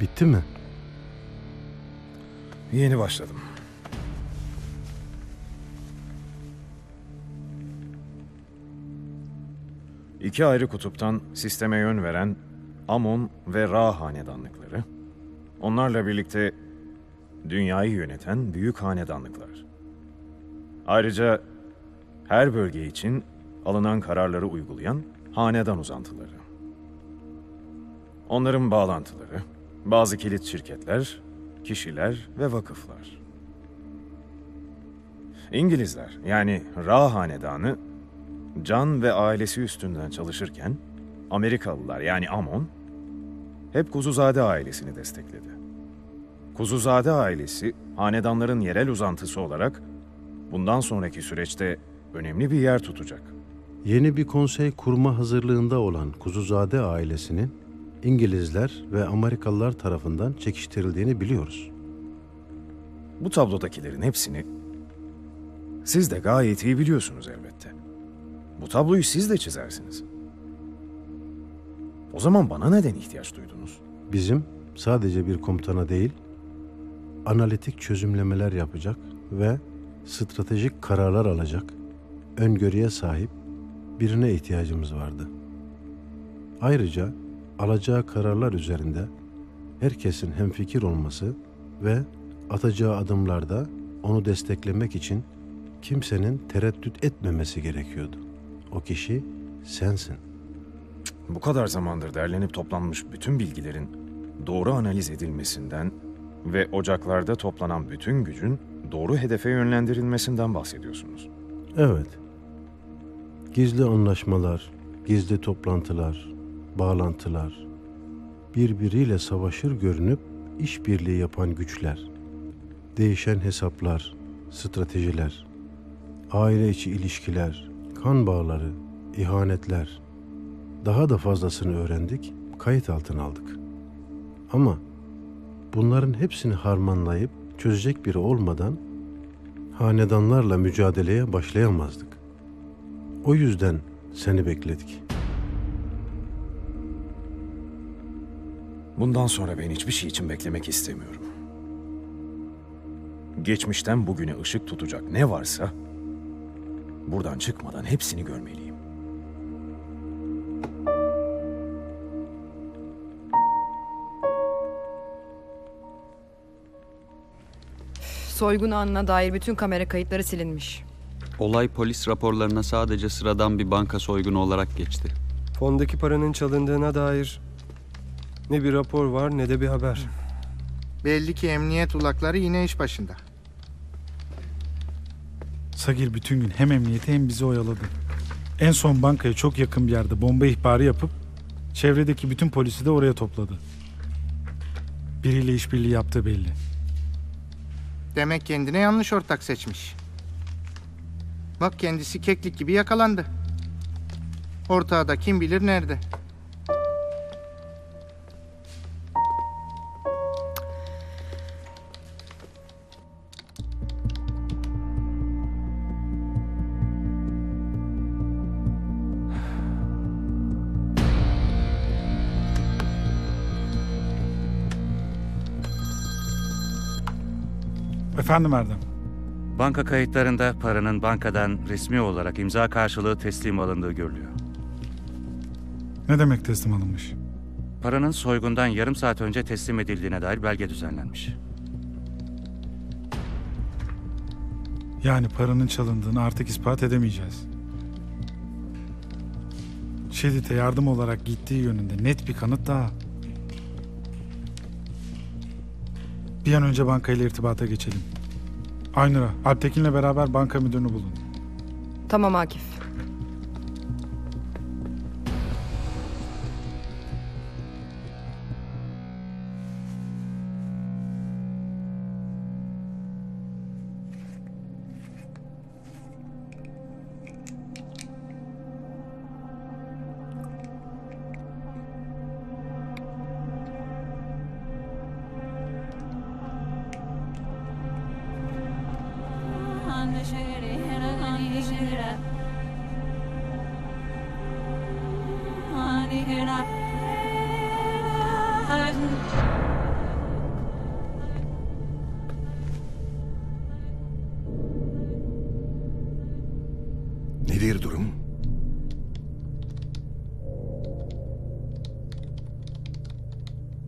Bitti mi? Yeni başladım. İki ayrı kutuptan sisteme yön veren Amon ve Ra hanedanlıkları, onlarla birlikte dünyayı yöneten büyük hanedanlıklar. Ayrıca her bölge için alınan kararları uygulayan hanedan uzantıları. Onların bağlantıları, bazı kilit şirketler, kişiler ve vakıflar. İngilizler yani Ra hanedanı Can ve ailesi üstünden çalışırken Amerikalılar yani Amon hep Kuzuzade ailesini destekledi. Kuzuzade ailesi hanedanların yerel uzantısı olarak bundan sonraki süreçte önemli bir yer tutacak. Yeni bir konsey kurma hazırlığında olan Kuzuzade ailesinin İngilizler ve Amerikalılar tarafından çekiştirildiğini biliyoruz. Bu tablodakilerin hepsini siz de gayet iyi biliyorsunuz elbette. Bu tabloyu siz de çizersiniz. O zaman bana neden ihtiyaç duydunuz? Bizim sadece bir komutana değil, analitik çözümlemeler yapacak ve stratejik kararlar alacak, öngörüye sahip birine ihtiyacımız vardı. Ayrıca alacağı kararlar üzerinde herkesin hemfikir olması ve atacağı adımlarda onu desteklemek için kimsenin tereddüt etmemesi gerekiyordu. O kişi sensin. Bu kadar zamandır derlenip toplanmış bütün bilgilerin doğru analiz edilmesinden ve ocaklarda toplanan bütün gücün doğru hedefe yönlendirilmesinden bahsediyorsunuz. Evet. Gizli anlaşmalar, gizli toplantılar, bağlantılar, birbiriyle savaşır görünüp işbirliği yapan güçler, değişen hesaplar, stratejiler, aile içi ilişkiler, kan bağları, ihanetler, daha da fazlasını öğrendik, kayıt altına aldık. Ama bunların hepsini harmanlayıp çözecek biri olmadan hanedanlarla mücadeleye başlayamazdık. O yüzden seni bekledik. Bundan sonra ben hiçbir şey için beklemek istemiyorum. Geçmişten bugüne ışık tutacak ne varsa buradan çıkmadan hepsini görmeliyim. Soygun anına dair bütün kamera kayıtları silinmiş. Olay polis raporlarına sadece sıradan bir banka soygunu olarak geçti. Fondaki paranın çalındığına dair ne bir rapor var ne de bir haber. Belli ki emniyet ulakları yine iş başında. Sagir bütün gün hem emniyeti hem bizi oyaladı. En son bankaya çok yakın bir yerde bomba ihbarı yapıp çevredeki bütün polisi de oraya topladı. Biriyle işbirliği yaptığı belli. Demek kendine yanlış ortak seçmiş. Bak kendisi keklik gibi yakalandı. Ortağı da kim bilir nerede. Efendim Erdem. Banka kayıtlarında paranın bankadan resmi olarak imza karşılığı teslim alındığı görülüyor. Ne demek teslim alınmış? Paranın soygundan yarım saat önce teslim edildiğine dair belge düzenlenmiş. Yani paranın çalındığını artık ispat edemeyeceğiz. Şedid'e yardım olarak gittiği yönünde net bir kanıt daha. Bir an önce bankayla irtibata geçelim. Aynur'a, Alptekin'le beraber banka müdürünü bulun. Tamam Akif.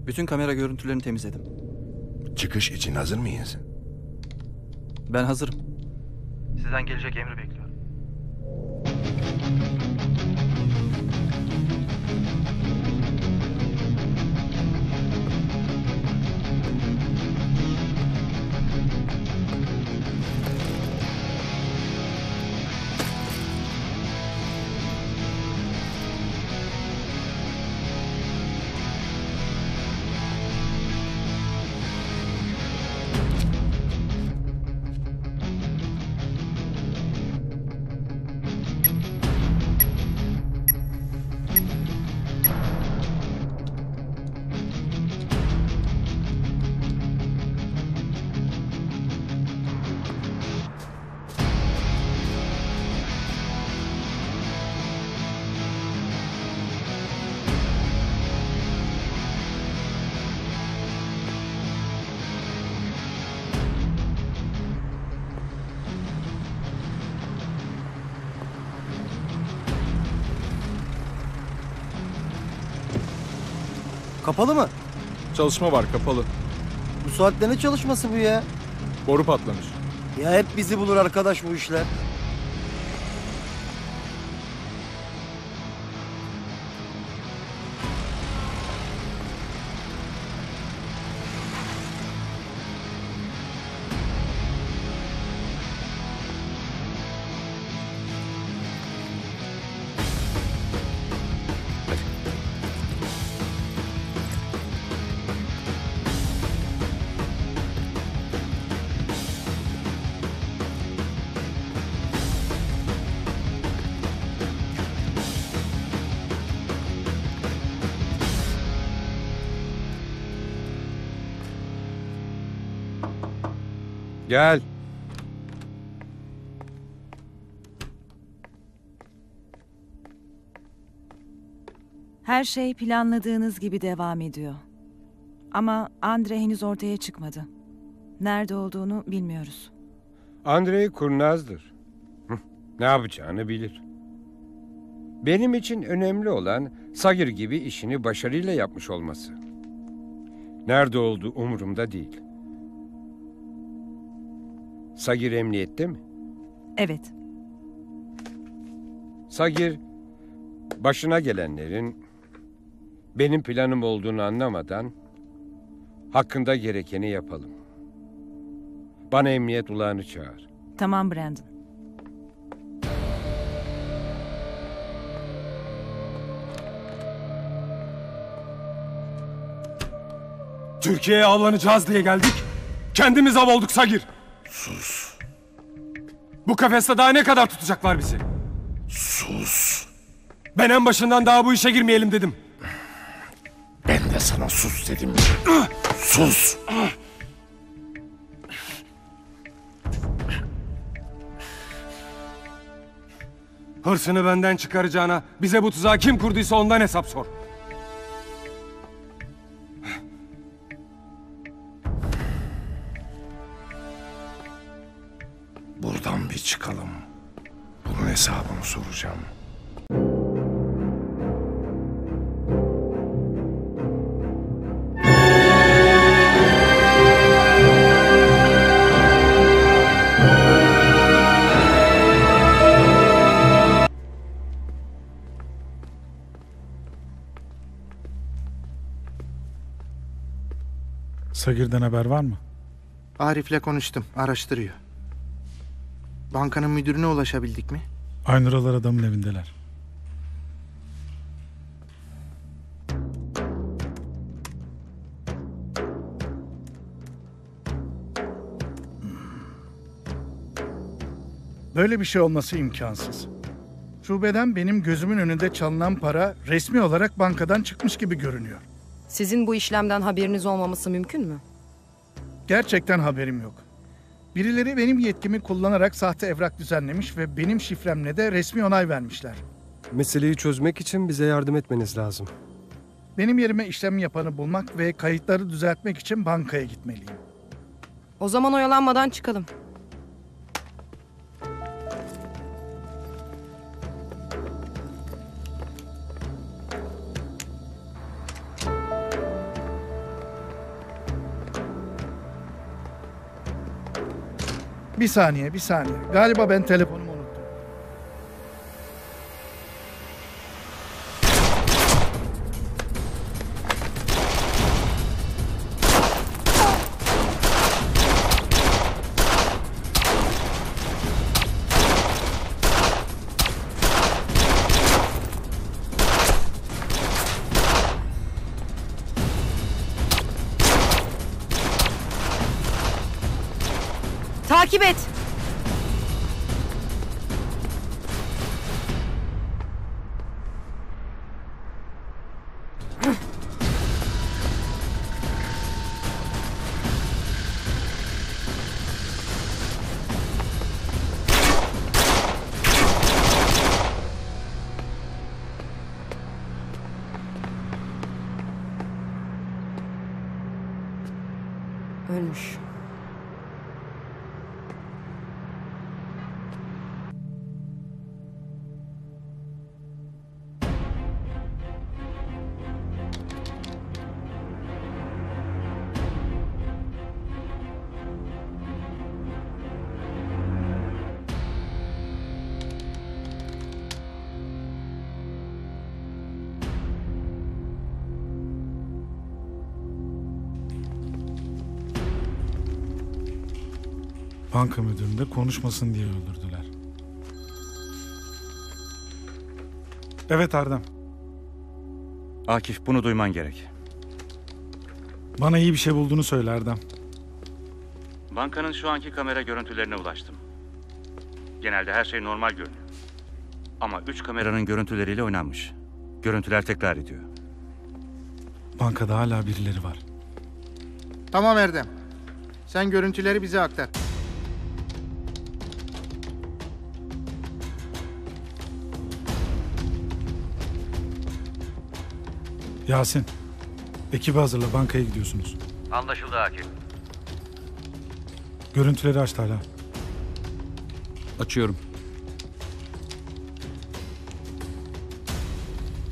Bütün kamera görüntülerini temizledim. Çıkış için hazır mıyız? Ben hazırım. Sizden gelecek emri bekliyorum. Kapalı mı? Çalışma var, kapalı. Bu saatte ne çalışması bu ya? Boru patlamış. Ya hep bizi bulur arkadaş bu işler. Gel. Her şey planladığınız gibi devam ediyor. Ama Andre henüz ortaya çıkmadı. Nerede olduğunu bilmiyoruz. Andrei kurnazdır. Ne yapacağını bilir. Benim için önemli olan Sagir gibi işini başarıyla yapmış olması. Nerede olduğu umurumda değil. Sagir emniyette mi? Evet. Sagir, başına gelenlerin benim planım olduğunu anlamadan hakkında gerekeni yapalım. Bana emniyet ulağını çağır. Tamam Brandon. Türkiye'ye avlanacağız diye geldik. Kendimiz av olduk Sagir. Sus. Bu kafeste daha ne kadar tutacaklar bizi? Sus. Ben en başından daha bu işe girmeyelim dedim. Ben de sana sus dedim. Sus. Hırsını benden çıkaracağına bize bu tuzağı kim kurduysa ondan hesap sor. Buradan bir çıkalım. Bunun hesabını soracağım. Sagir'den haber var mı? Arif'le konuştum. Araştırıyor. Bankanın müdürüne ulaşabildik mi? Aynuralar adamın evindeler. Böyle bir şey olması imkansız. Şubeden benim gözümün önünde çalınan para resmi olarak bankadan çıkmış gibi görünüyor. Sizin bu işlemden haberiniz olmaması mümkün mü? Gerçekten haberim yok. Birileri benim yetkimi kullanarak sahte evrak düzenlemiş ve benim şifremle de resmi onay vermişler. Meseleyi çözmek için bize yardım etmeniz lazım. Benim yerime işlem yapanı bulmak ve kayıtları düzeltmek için bankaya gitmeliyim. O zaman oyalanmadan çıkalım. Bir saniye. Galiba ben telefonumu unuttum. Takip et. Ölmüş. Banka müdürünü de konuşmasın diye öldürdüler. Evet Erdem. Akif, bunu duyman gerek. Bana iyi bir şey bulduğunu söyle Erdem. Bankanın şu anki kamera görüntülerine ulaştım. Genelde her şey normal görünüyor. Ama 3 kameranın görüntüleriyle oynanmış. Görüntüler tekrar ediyor. Bankada hala birileri var. Tamam Erdem. Sen görüntüleri bize aktar. Yasin, ekibi hazırla, bankaya gidiyorsunuz. Anlaşıldı Akif. Görüntüleri aç hala. Açıyorum.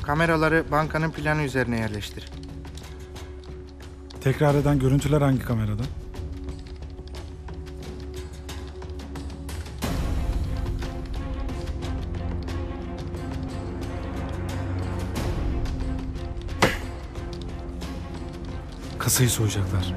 Kameraları bankanın planı üzerine yerleştir. Tekrar eden görüntüler hangi kamerada? Kasayı soyacaklar.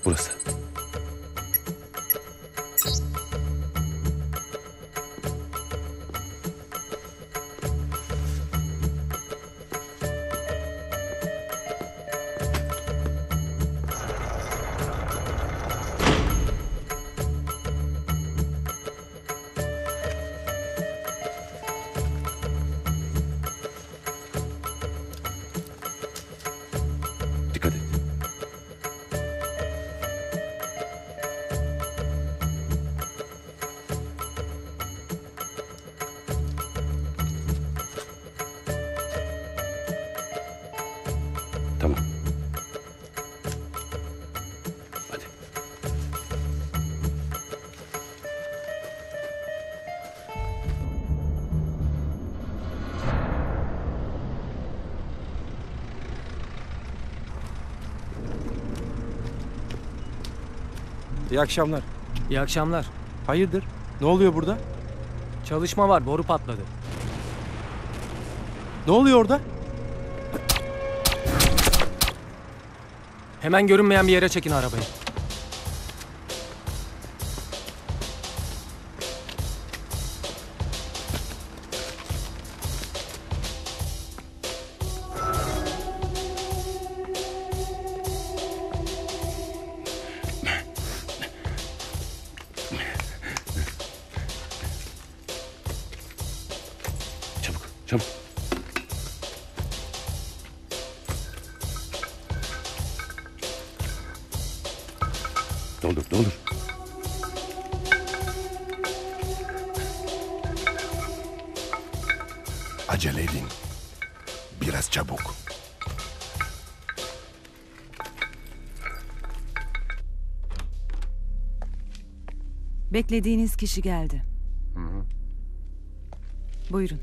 Burası. Dikkat et. Tamam. Hadi. İyi akşamlar. İyi akşamlar. Hayırdır? Ne oluyor burada? Çalışma var, boru patladı. Ne oluyor orada? Hemen görünmeyen bir yere çekin arabayı. Çabuk, çabuk. Doldur, doldur. Acele edin. Biraz çabuk. Beklediğiniz kişi geldi. Buyurun.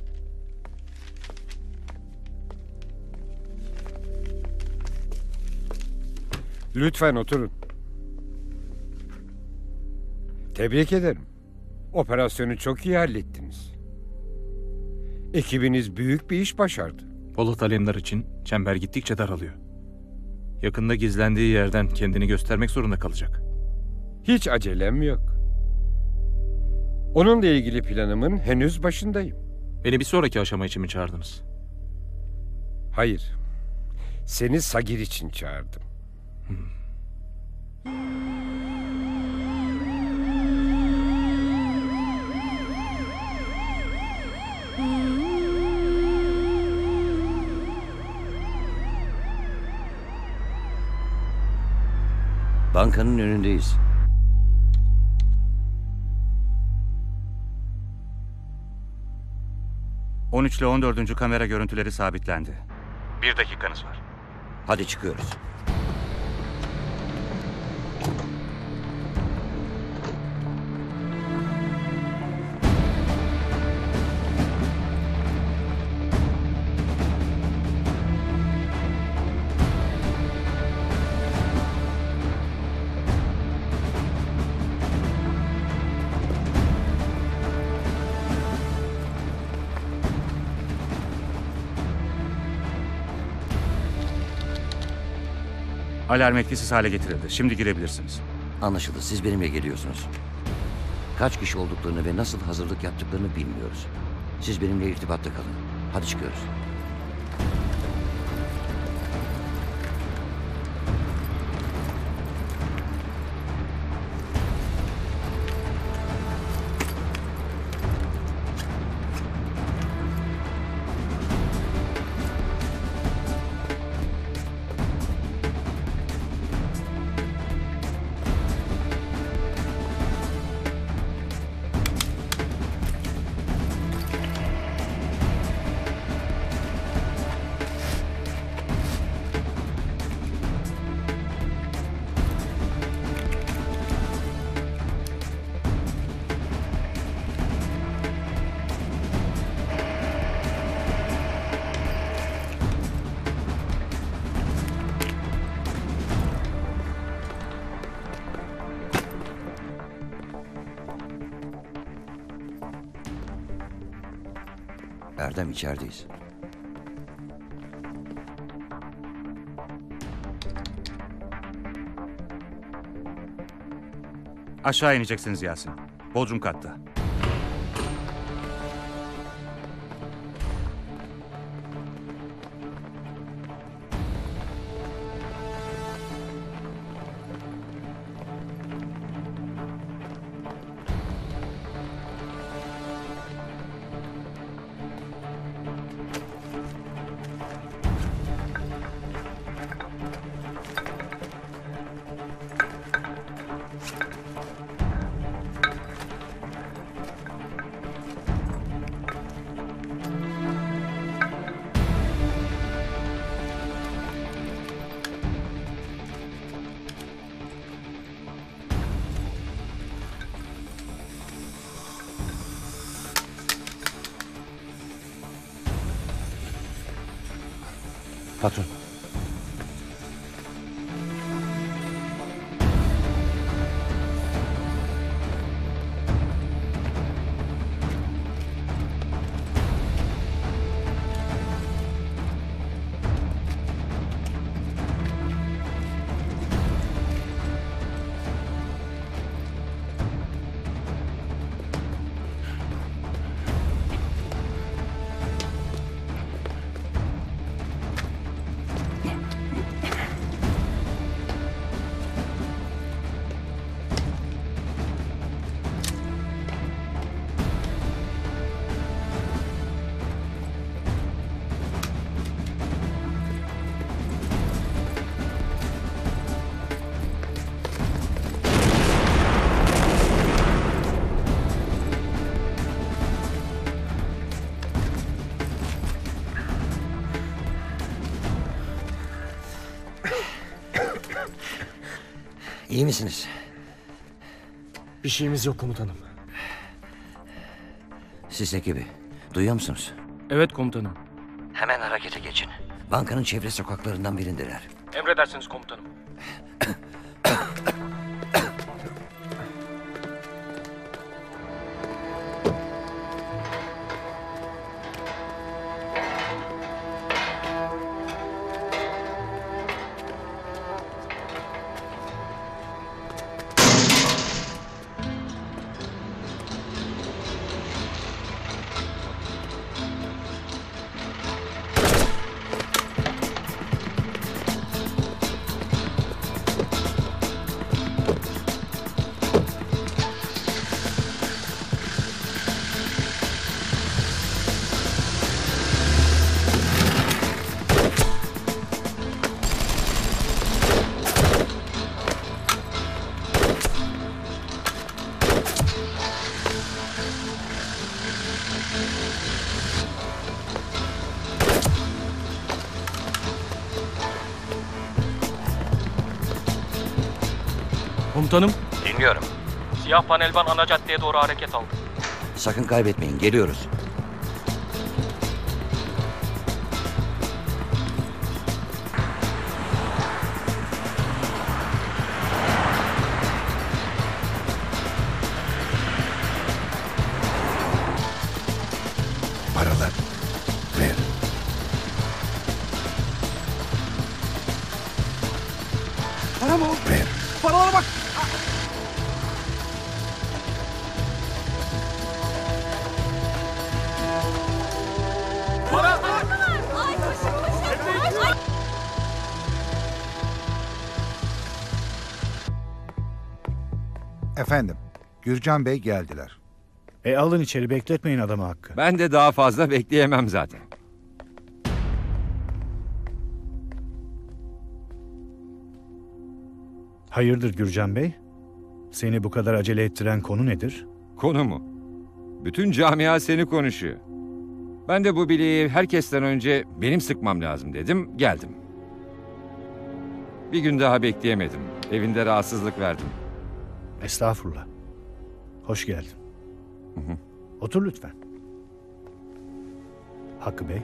Lütfen oturun. Tebrik ederim. Operasyonu çok iyi hallettiniz. Ekibiniz büyük bir iş başardı. Polat Alemdar için çember gittikçe daralıyor. Yakında gizlendiği yerden kendini göstermek zorunda kalacak. Hiç acelem yok. Onunla ilgili planımın henüz başındayım. Beni bir sonraki aşama için mi çağırdınız? Hayır. Seni Sagir için çağırdım. Bankanın önündeyiz. ...13 ile 14. kamera görüntüleri sabitlendi. 1 dakikanız var. Hadi çıkıyoruz. Alarm etkisiz hale getirildi. Şimdi girebilirsiniz. Anlaşıldı. Siz benimle geliyorsunuz. Kaç kişi olduklarını ve nasıl hazırlık yaptıklarını bilmiyoruz. Siz benimle irtibatta kalın. Hadi çıkıyoruz. Erdem, içerideyiz. Aşağı ineceksiniz Yasin. Bodrum katta. Patron. İyi misiniz? Bir şeyimiz yok komutanım. Siz ekibi duyuyor musunuz? Evet komutanım. Hemen harekete geçin. Bankanın çevre sokaklarından birindeler. Emredersiniz komutanım. Komutanım. Dinliyorum. Siyah panelvan ana caddeye doğru hareket aldı. Sakın kaybetmeyin. Geliyoruz. Paralar. Ver. Para mı? Ver. Paralara bak. Efendim, Gürcan Bey geldiler. Alın içeri, bekletmeyin adamı Hakkı. Ben de daha fazla bekleyemem zaten. Hayırdır Gürcan Bey? Seni bu kadar acele ettiren konu nedir? Konu mu? Bütün camia seni konuşuyor. Ben de bu bileği herkesten önce benim sıkmam lazım dedim, geldim. Bir gün daha bekleyemedim. Evinde rahatsızlık verdim. Estağfurullah. Hoş geldin. Otur lütfen. Hakkı Bey.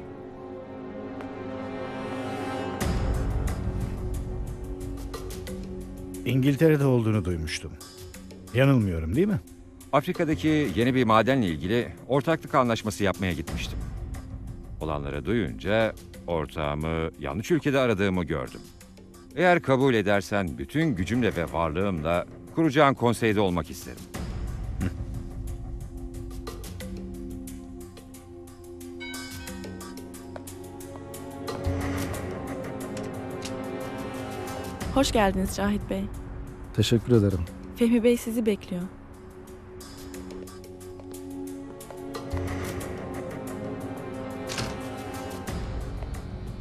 İngiltere'de olduğunu duymuştum. Yanılmıyorum değil mi? Afrika'daki yeni bir madenle ilgili ortaklık anlaşması yapmaya gitmiştim. Olanları duyunca ortağımı yanlış ülkede aradığımı gördüm. Eğer kabul edersen bütün gücümle ve varlığımla kuracağın konseyde olmak isterim. Hoş geldiniz Cahit Bey. Teşekkür ederim. Fehmi Bey sizi bekliyor.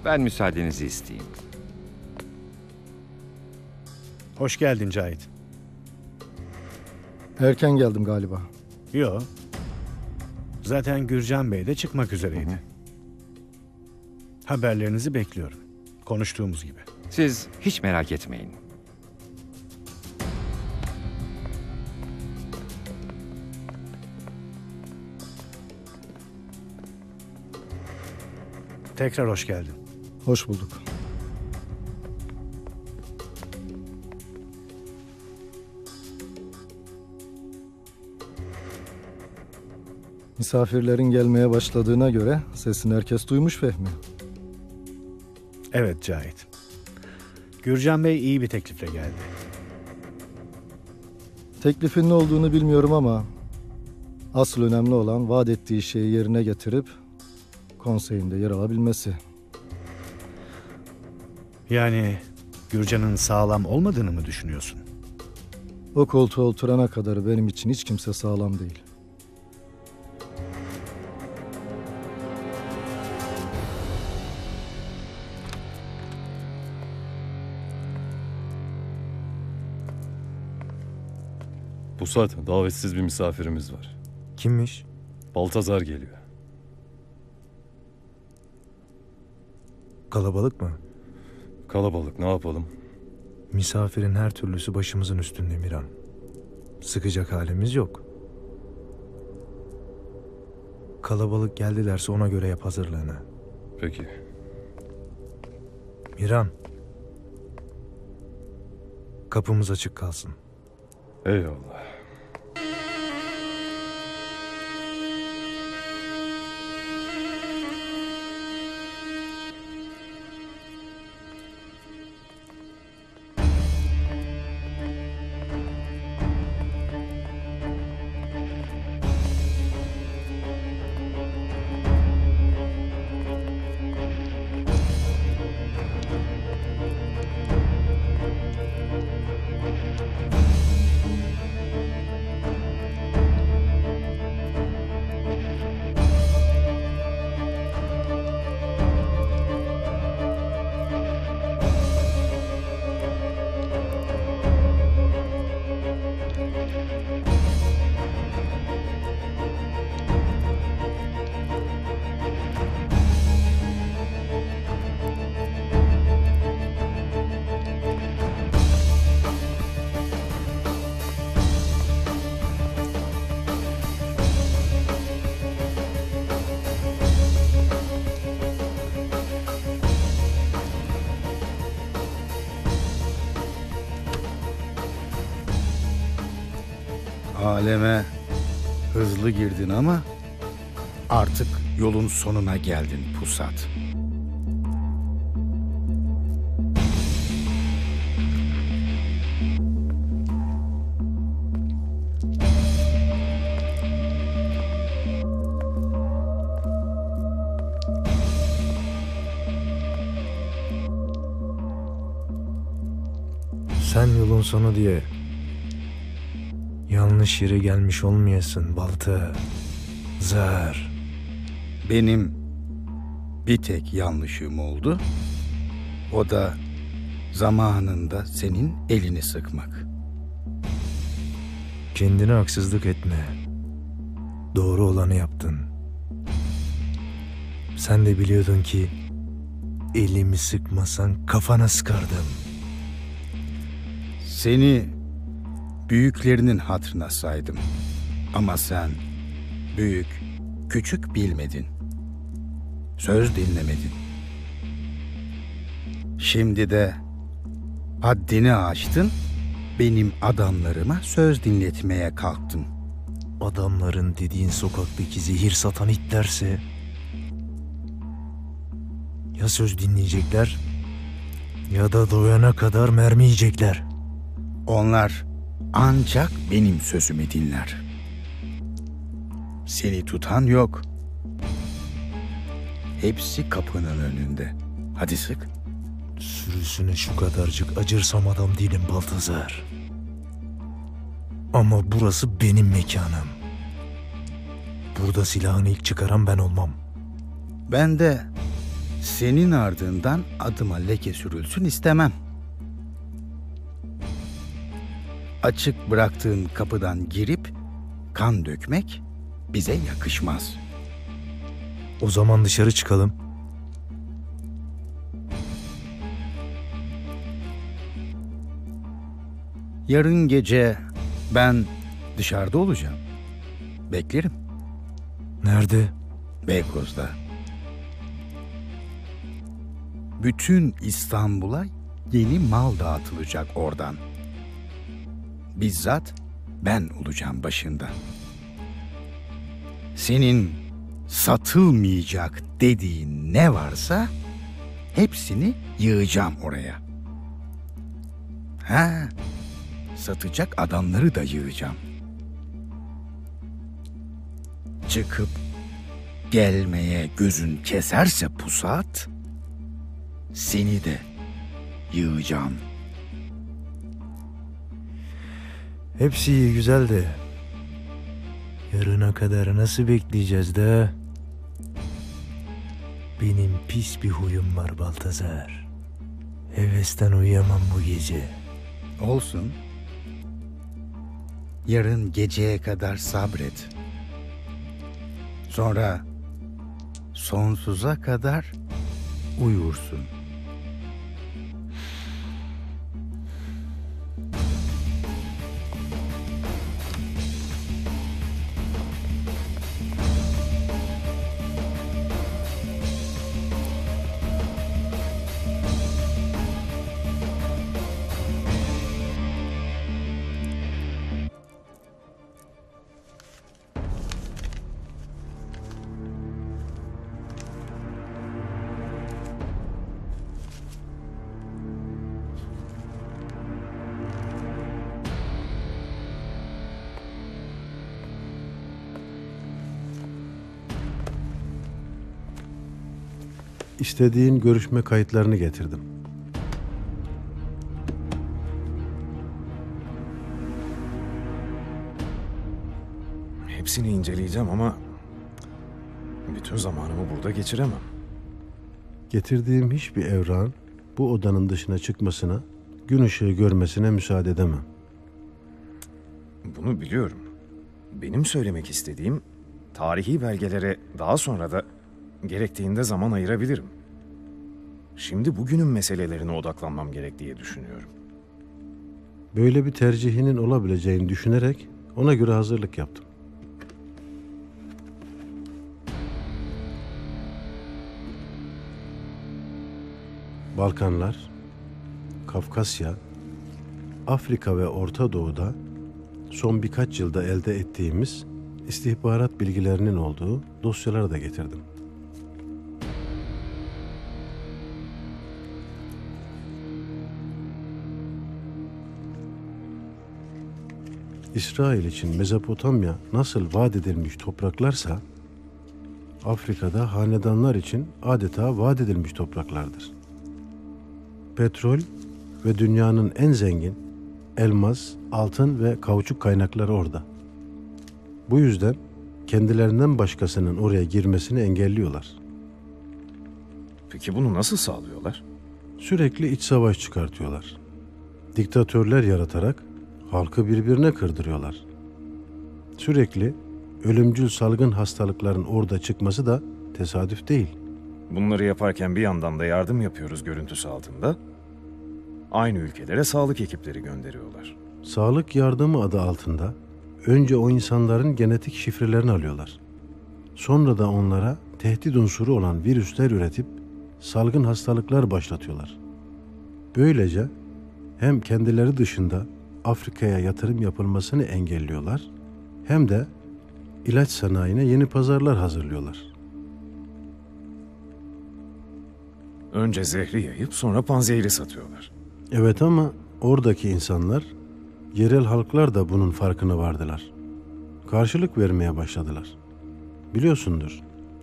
Ben müsaadenizi isteyeyim. Hoş geldin Cahit. Erken geldim galiba. Yo. Zaten Gürcan Bey de çıkmak üzereydi. Haberlerinizi bekliyorum. Konuştuğumuz gibi. Siz hiç merak etmeyin. Tekrar hoş geldin. Hoş bulduk. Misafirlerin gelmeye başladığına göre sesini herkes duymuş Fehmi. Evet Cahit. Gürcan Bey iyi bir teklifle geldi. Teklifin ne olduğunu bilmiyorum ama asıl önemli olan vaat ettiği şeyi yerine getirip konseyinde yer alabilmesi. Yani Gürcan'ın sağlam olmadığını mı düşünüyorsun? O koltuğa oturana kadar benim için hiç kimse sağlam değil. Pusat, davetsiz bir misafirimiz var. Kimmiş? Baltazar geliyor. Kalabalık mı? Kalabalık, ne yapalım? Misafirin her türlüsü başımızın üstünde Miran. Sıkacak halimiz yok. Kalabalık geldilerse ona göre yap hazırlığını. Peki. Miran. Kapımız açık kalsın. Eyvallah. Aleme hızlı girdin ama artık yolun sonuna geldin Pusat. Sen yolun sonu diye yanlış yere gelmiş olmayasın Baltazar. Benim bir tek yanlışım oldu. O da zamanında senin elini sıkmak. Kendine haksızlık etme. Doğru olanı yaptın. Sen de biliyordun ki elimi sıkmasan kafana sıkardım. Seni büyüklerinin hatırına saydım. Ama sen büyük, küçük bilmedin. Söz dinlemedin. Şimdi de haddini aştın, benim adamlarıma söz dinletmeye kalktın. Adamların dediğin sokaktaki zehir satan itlerse ya söz dinleyecekler ya da doyana kadar mermi yiyecekler. Onlar ancak benim sözümü dinler. Seni tutan yok. Hepsi kapının önünde. Hadi sık. Sürüsüne şu kadarcık acırsam adam değilim Baltazar. Ama burası benim mekanım. Burada silahını ilk çıkaran ben olmam. Ben de senin ardından adıma leke sürülsün istemem. Açık bıraktığın kapıdan girip kan dökmek bize yakışmaz. O zaman dışarı çıkalım. Yarın gece ben dışarıda olacağım. Beklerim. Nerede? Beykoz'da. Bütün İstanbul'a yeni mal dağıtılacak oradan. Bizzat ben olacağım başında. Senin satılmayacak dediğin ne varsa hepsini yığacağım oraya. Ha, satacak adamları da yığacağım. Çıkıp gelmeye gözün keserse Pusat, seni de yığacağım. Hepsi iyi güzel de yarına kadar nasıl bekleyeceğiz de? Benim pis bir huyum var Baltazar. Hevesten uyuyamam bu gece. Olsun. Yarın geceye kadar sabret. Sonra sonsuza kadar uyursun. İstediğin görüşme kayıtlarını getirdim. Hepsini inceleyeceğim ama bütün zamanımı burada geçiremem. Getirdiğim hiçbir evran bu odanın dışına çıkmasına, gün ışığı görmesine müsaade edemem. Bunu biliyorum. Benim söylemek istediğim, tarihi belgelere daha sonra da gerektiğinde zaman ayırabilirim. Şimdi bugünün meselelerine odaklanmam gerek diye düşünüyorum. Böyle bir tercihinin olabileceğini düşünerek ona göre hazırlık yaptım. Balkanlar, Kafkasya, Afrika ve Orta Doğu'da son birkaç yılda elde ettiğimiz istihbarat bilgilerinin olduğu dosyaları da getirdim. İsrail için Mezopotamya nasıl vaat edilmiş topraklarsa, Afrika'da hanedanlar için adeta vaat edilmiş topraklardır. Petrol ve dünyanın en zengin elmas, altın ve kauçuk kaynakları orada. Bu yüzden kendilerinden başkasının oraya girmesini engelliyorlar. Peki bunu nasıl sağlıyorlar? Sürekli iç savaş çıkartıyorlar. Diktatörler yaratarak halkı birbirine kırdırıyorlar. Sürekli ölümcül salgın hastalıkların orada çıkması da tesadüf değil. Bunları yaparken bir yandan da yardım yapıyoruz görüntüsü altında. Aynı ülkelere sağlık ekipleri gönderiyorlar. Sağlık yardımı adı altında önce o insanların genetik şifrelerini alıyorlar. Sonra da onlara tehdit unsuru olan virüsler üretip salgın hastalıklar başlatıyorlar. Böylece hem kendileri dışında Afrika'ya yatırım yapılmasını engelliyorlar, hem de ilaç sanayine yeni pazarlar hazırlıyorlar. Önce zehri yayıp sonra panzehiri satıyorlar. Evet, ama oradaki insanlar, yerel halklar da bunun farkına vardılar. Karşılık vermeye başladılar. Biliyorsundur,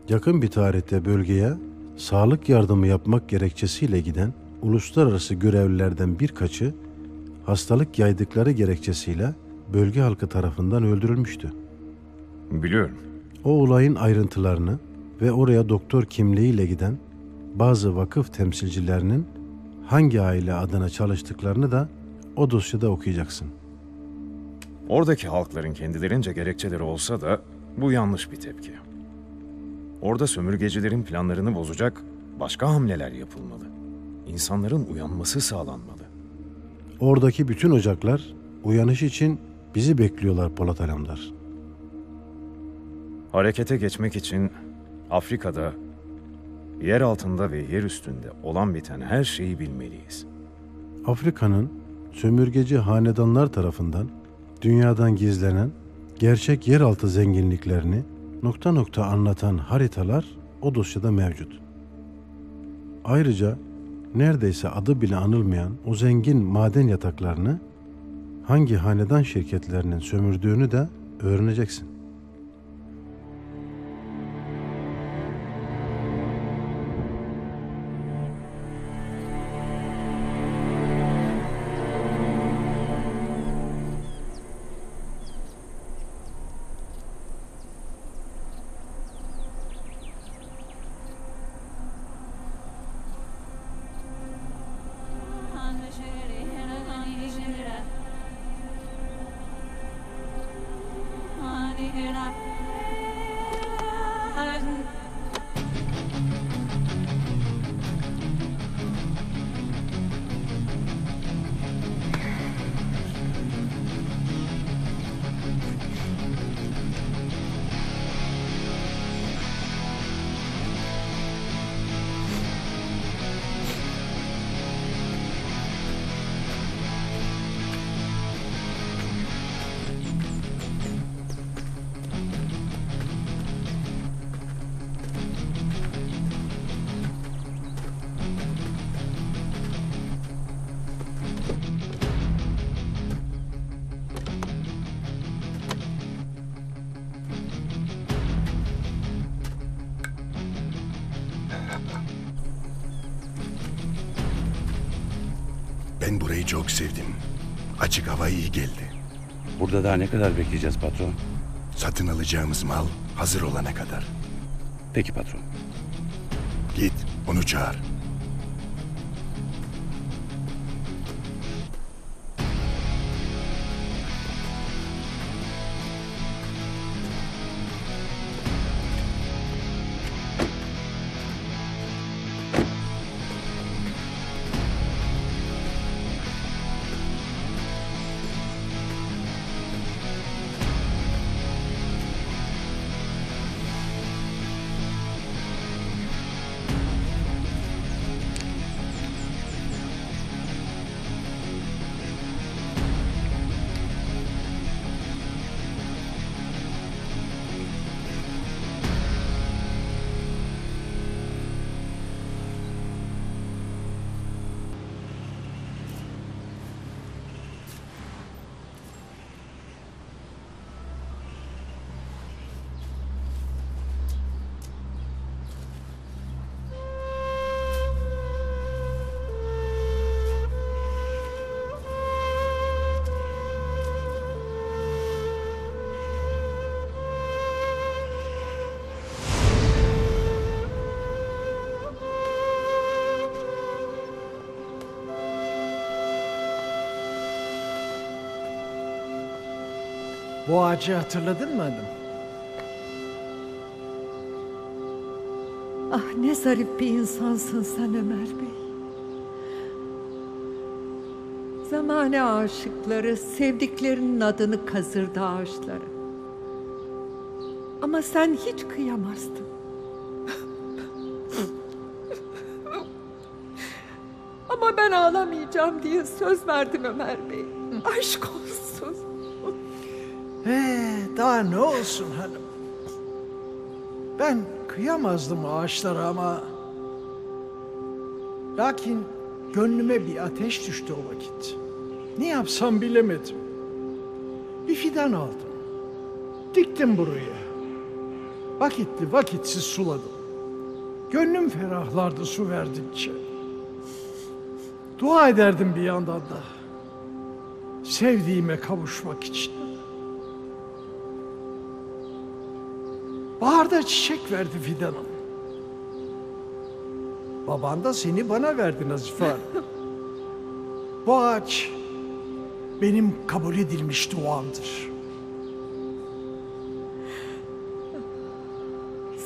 yakın bir tarihte bölgeye sağlık yardımı yapmak gerekçesiyle giden uluslararası görevlilerden birkaçı hastalık yaydıkları gerekçesiyle bölge halkı tarafından öldürülmüştü. Biliyorum. O olayın ayrıntılarını ve oraya doktor kimliğiyle giden bazı vakıf temsilcilerinin hangi aile adına çalıştıklarını da o dosyada okuyacaksın. Oradaki halkların kendilerince gerekçeleri olsa da bu yanlış bir tepki. Orada sömürgecilerin planlarını bozacak başka hamleler yapılmalı. İnsanların uyanması sağlanmalı. Oradaki bütün ocaklar uyanış için bizi bekliyorlar Polat Alemdar. Harekete geçmek için Afrika'da, yer altında ve yer üstünde olan biten her şeyi bilmeliyiz. Afrika'nın sömürgeci hanedanlar tarafından dünyadan gizlenen gerçek yeraltı zenginliklerini nokta nokta anlatan haritalar o dosyada mevcut. Ayrıca neredeyse adı bile anılmayan o zengin maden yataklarını hangi hanedan şirketlerinin sömürdüğünü de öğreneceksin. Ben burayı çok sevdim. Açık hava iyi geldi. Burada daha ne kadar bekleyeceğiz patron? Satın alacağımız mal hazır olana kadar. Peki patron. Git onu çağır. Bu ağacı hatırladın mı hanım? Ah ne zarif bir insansın sen Ömer Bey. Zamane aşıkları sevdiklerinin adını kazırdı ağaçlara. Ama sen hiç kıyamazdın. Ama ben ağlamayacağım diye söz verdim Ömer Bey. Aşk olsun. Daha ne olsun hanım? Ben kıyamazdım ağaçlara ama... Lakin gönlüme bir ateş düştü o vakit. Ne yapsam bilemedim. Bir fidan aldım. Diktim buraya. Vakitli vakitsiz suladım. Gönlüm ferahlardı su verdikçe. Dua ederdim bir yandan da. Sevdiğime kavuşmak için. Baharda çiçek verdi fidanım. Baban da seni bana verdi Nazife Hanım. Bu ağaç benim kabul edilmiş duamdır.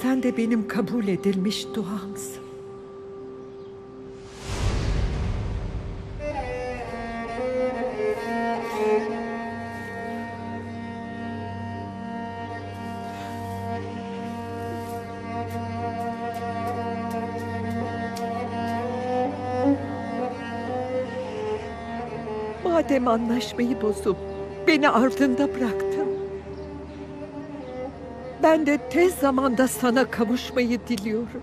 Sen de benim kabul edilmiş duamsın. Madem anlaşmayı bozup beni ardında bıraktın, ben de tez zamanda sana kavuşmayı diliyorum.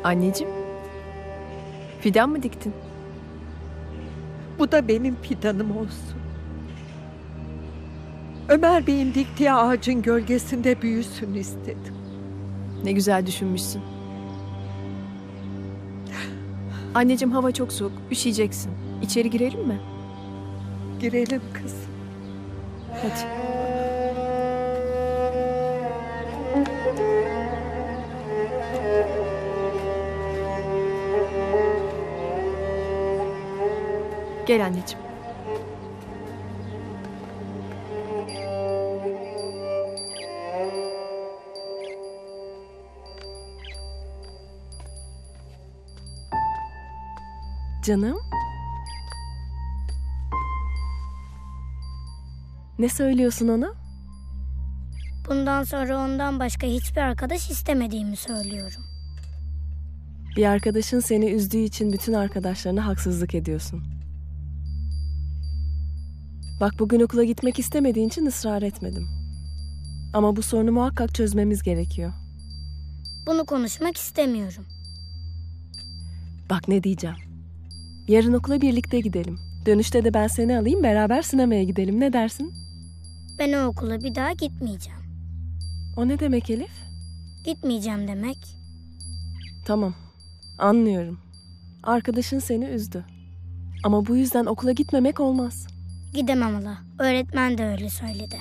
Anneciğim, fidan mı diktin? Bu da benim fidanım olsun. Ömer Bey'in diktiği ağacın gölgesinde büyüsün istedim. Ne güzel düşünmüşsün. Anneciğim hava çok soğuk, üşüyeceksin. İçeri girelim mi? Girelim kızım. Hadi. Gel anneciğim. Canım. Ne söylüyorsun ona? Bundan sonra ondan başka hiçbir arkadaş istemediğimi söylüyorum. Bir arkadaşın seni üzdüğü için bütün arkadaşlarına haksızlık ediyorsun. Bak, bugün okula gitmek istemediğin için ısrar etmedim. Ama bu sorunu muhakkak çözmemiz gerekiyor. Bunu konuşmak istemiyorum. Bak ne diyeceğim. Yarın okula birlikte gidelim. Dönüşte de ben seni alayım, beraber sinemaya gidelim. Ne dersin? Ben o okula bir daha gitmeyeceğim. O ne demek Elif? Gitmeyeceğim demek. Tamam. Anlıyorum. Arkadaşın seni üzdü. Ama bu yüzden okula gitmemek olmaz. Gidemem hala. Öğretmen de öyle söyledi.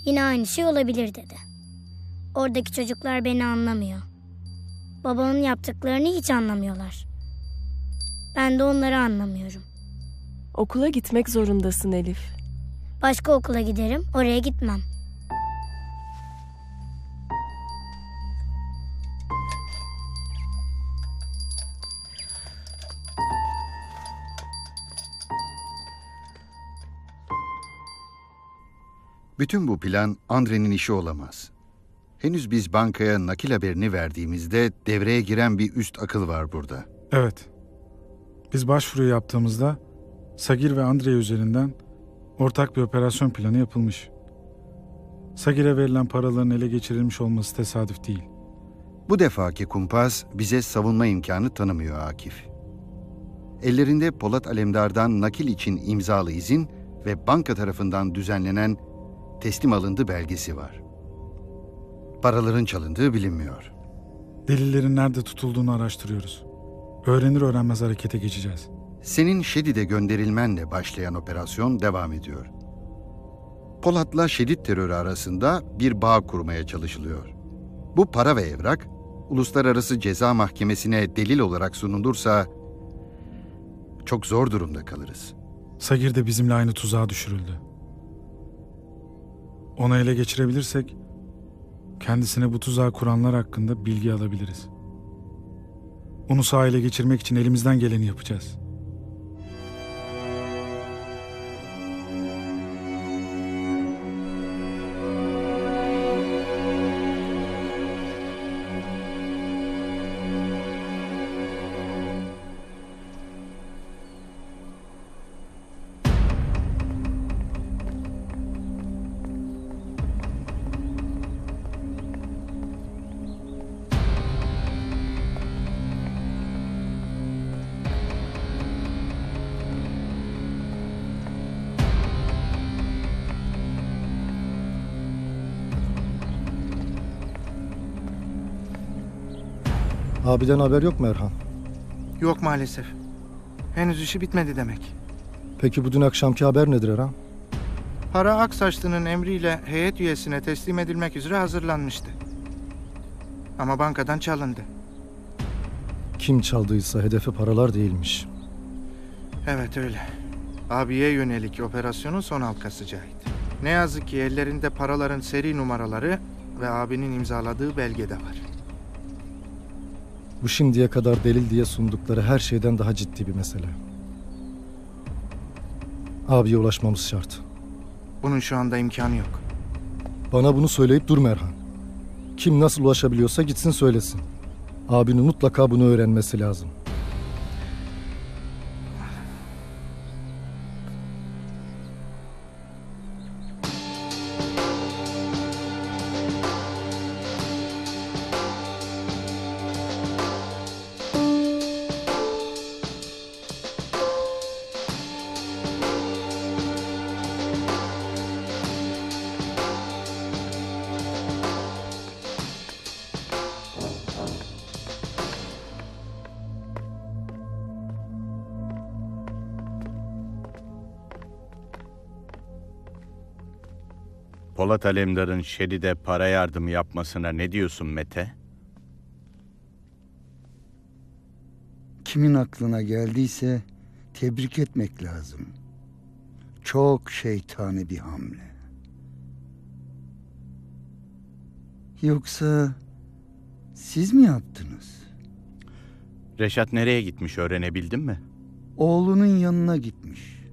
Yine aynı şey olabilir dedi. Oradaki çocuklar beni anlamıyor. Babamın yaptıklarını hiç anlamıyorlar. Ben de onları anlamıyorum. Okula gitmek zorundasın Elif. Başka okula giderim, oraya gitmem. Bütün bu plan Andre'nin işi olamaz. Henüz biz bankaya nakil haberini verdiğimizde devreye giren bir üst akıl var burada. Evet. Biz başvuru yaptığımızda Sagir ve Andre üzerinden ortak bir operasyon planı yapılmış. Sagir'e verilen paraların ele geçirilmiş olması tesadüf değil. Bu defaki kumpas bize savunma imkanı tanımıyor Akif. Ellerinde Polat Alemdar'dan nakil için imzalı izin ve banka tarafından düzenlenen teslim alındı belgesi var. Paraların çalındığı bilinmiyor. Delillerin nerede tutulduğunu araştırıyoruz. Öğrenir öğrenmez harekete geçeceğiz. Senin Şedid'e gönderilmenle başlayan operasyon devam ediyor. Polat'la Şedid terörü arasında bir bağ kurmaya çalışılıyor. Bu para ve evrak, Uluslararası Ceza Mahkemesi'ne delil olarak sunulursa çok zor durumda kalırız. Sagir de bizimle aynı tuzağa düşürüldü. Onu ele geçirebilirsek, kendisine bu tuzağı kuranlar hakkında bilgi alabiliriz. Onu sağ ele geçirmek için elimizden geleni yapacağız. Abiden haber yok mu Erhan? Yok maalesef. Henüz işi bitmedi demek. Peki bu dün akşamki haber nedir Erhan? Para Aksaçlı'nın emriyle heyet üyesine teslim edilmek üzere hazırlanmıştı. Ama bankadan çalındı. Kim çaldıysa hedefi paralar değilmiş. Evet öyle. Abiye yönelik operasyonun son halkası Cahit. Ne yazık ki ellerinde paraların seri numaraları ve abinin imzaladığı belge de var. Bu şimdiye kadar delil diye sundukları her şeyden daha ciddi bir mesele. Abiye ulaşmamız şart. Bunun şu anda imkanı yok. Bana bunu söyleyip durma Erhan. Kim nasıl ulaşabiliyorsa gitsin söylesin. Abinin mutlaka bunu öğrenmesi lazım. Polat Alemdar'ın Şedid'e para yardımı yapmasına ne diyorsun Mete? Kimin aklına geldiyse tebrik etmek lazım. Çok şeytani bir hamle. Yoksa siz mi yaptınız? Reşat nereye gitmiş öğrenebildin mi? Oğlunun yanına gitmiş.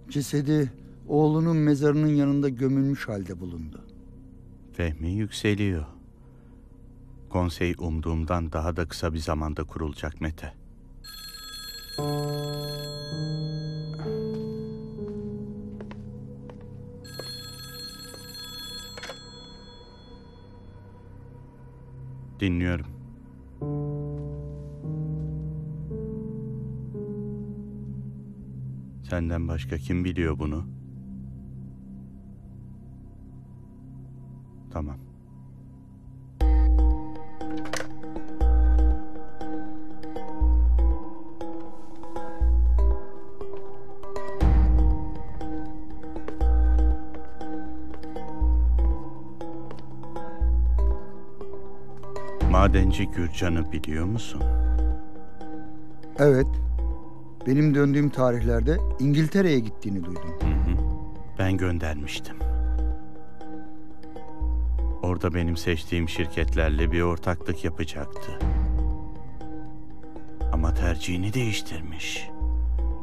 Cesedi oğlunun mezarının yanında gömülmüş halde bulundu. Fehmi yükseliyor. Konsey umduğumdan daha da kısa bir zamanda kurulacak Mete. Dinliyorum. Senden başka kim biliyor bunu? Tamam. Madenci Gürcan'ı biliyor musun? Evet. Benim döndüğüm tarihlerde İngiltere'ye gittiğini duydum. Ben göndermiştim. Orada benim seçtiğim şirketlerle bir ortaklık yapacaktı. Ama tercihini değiştirmiş.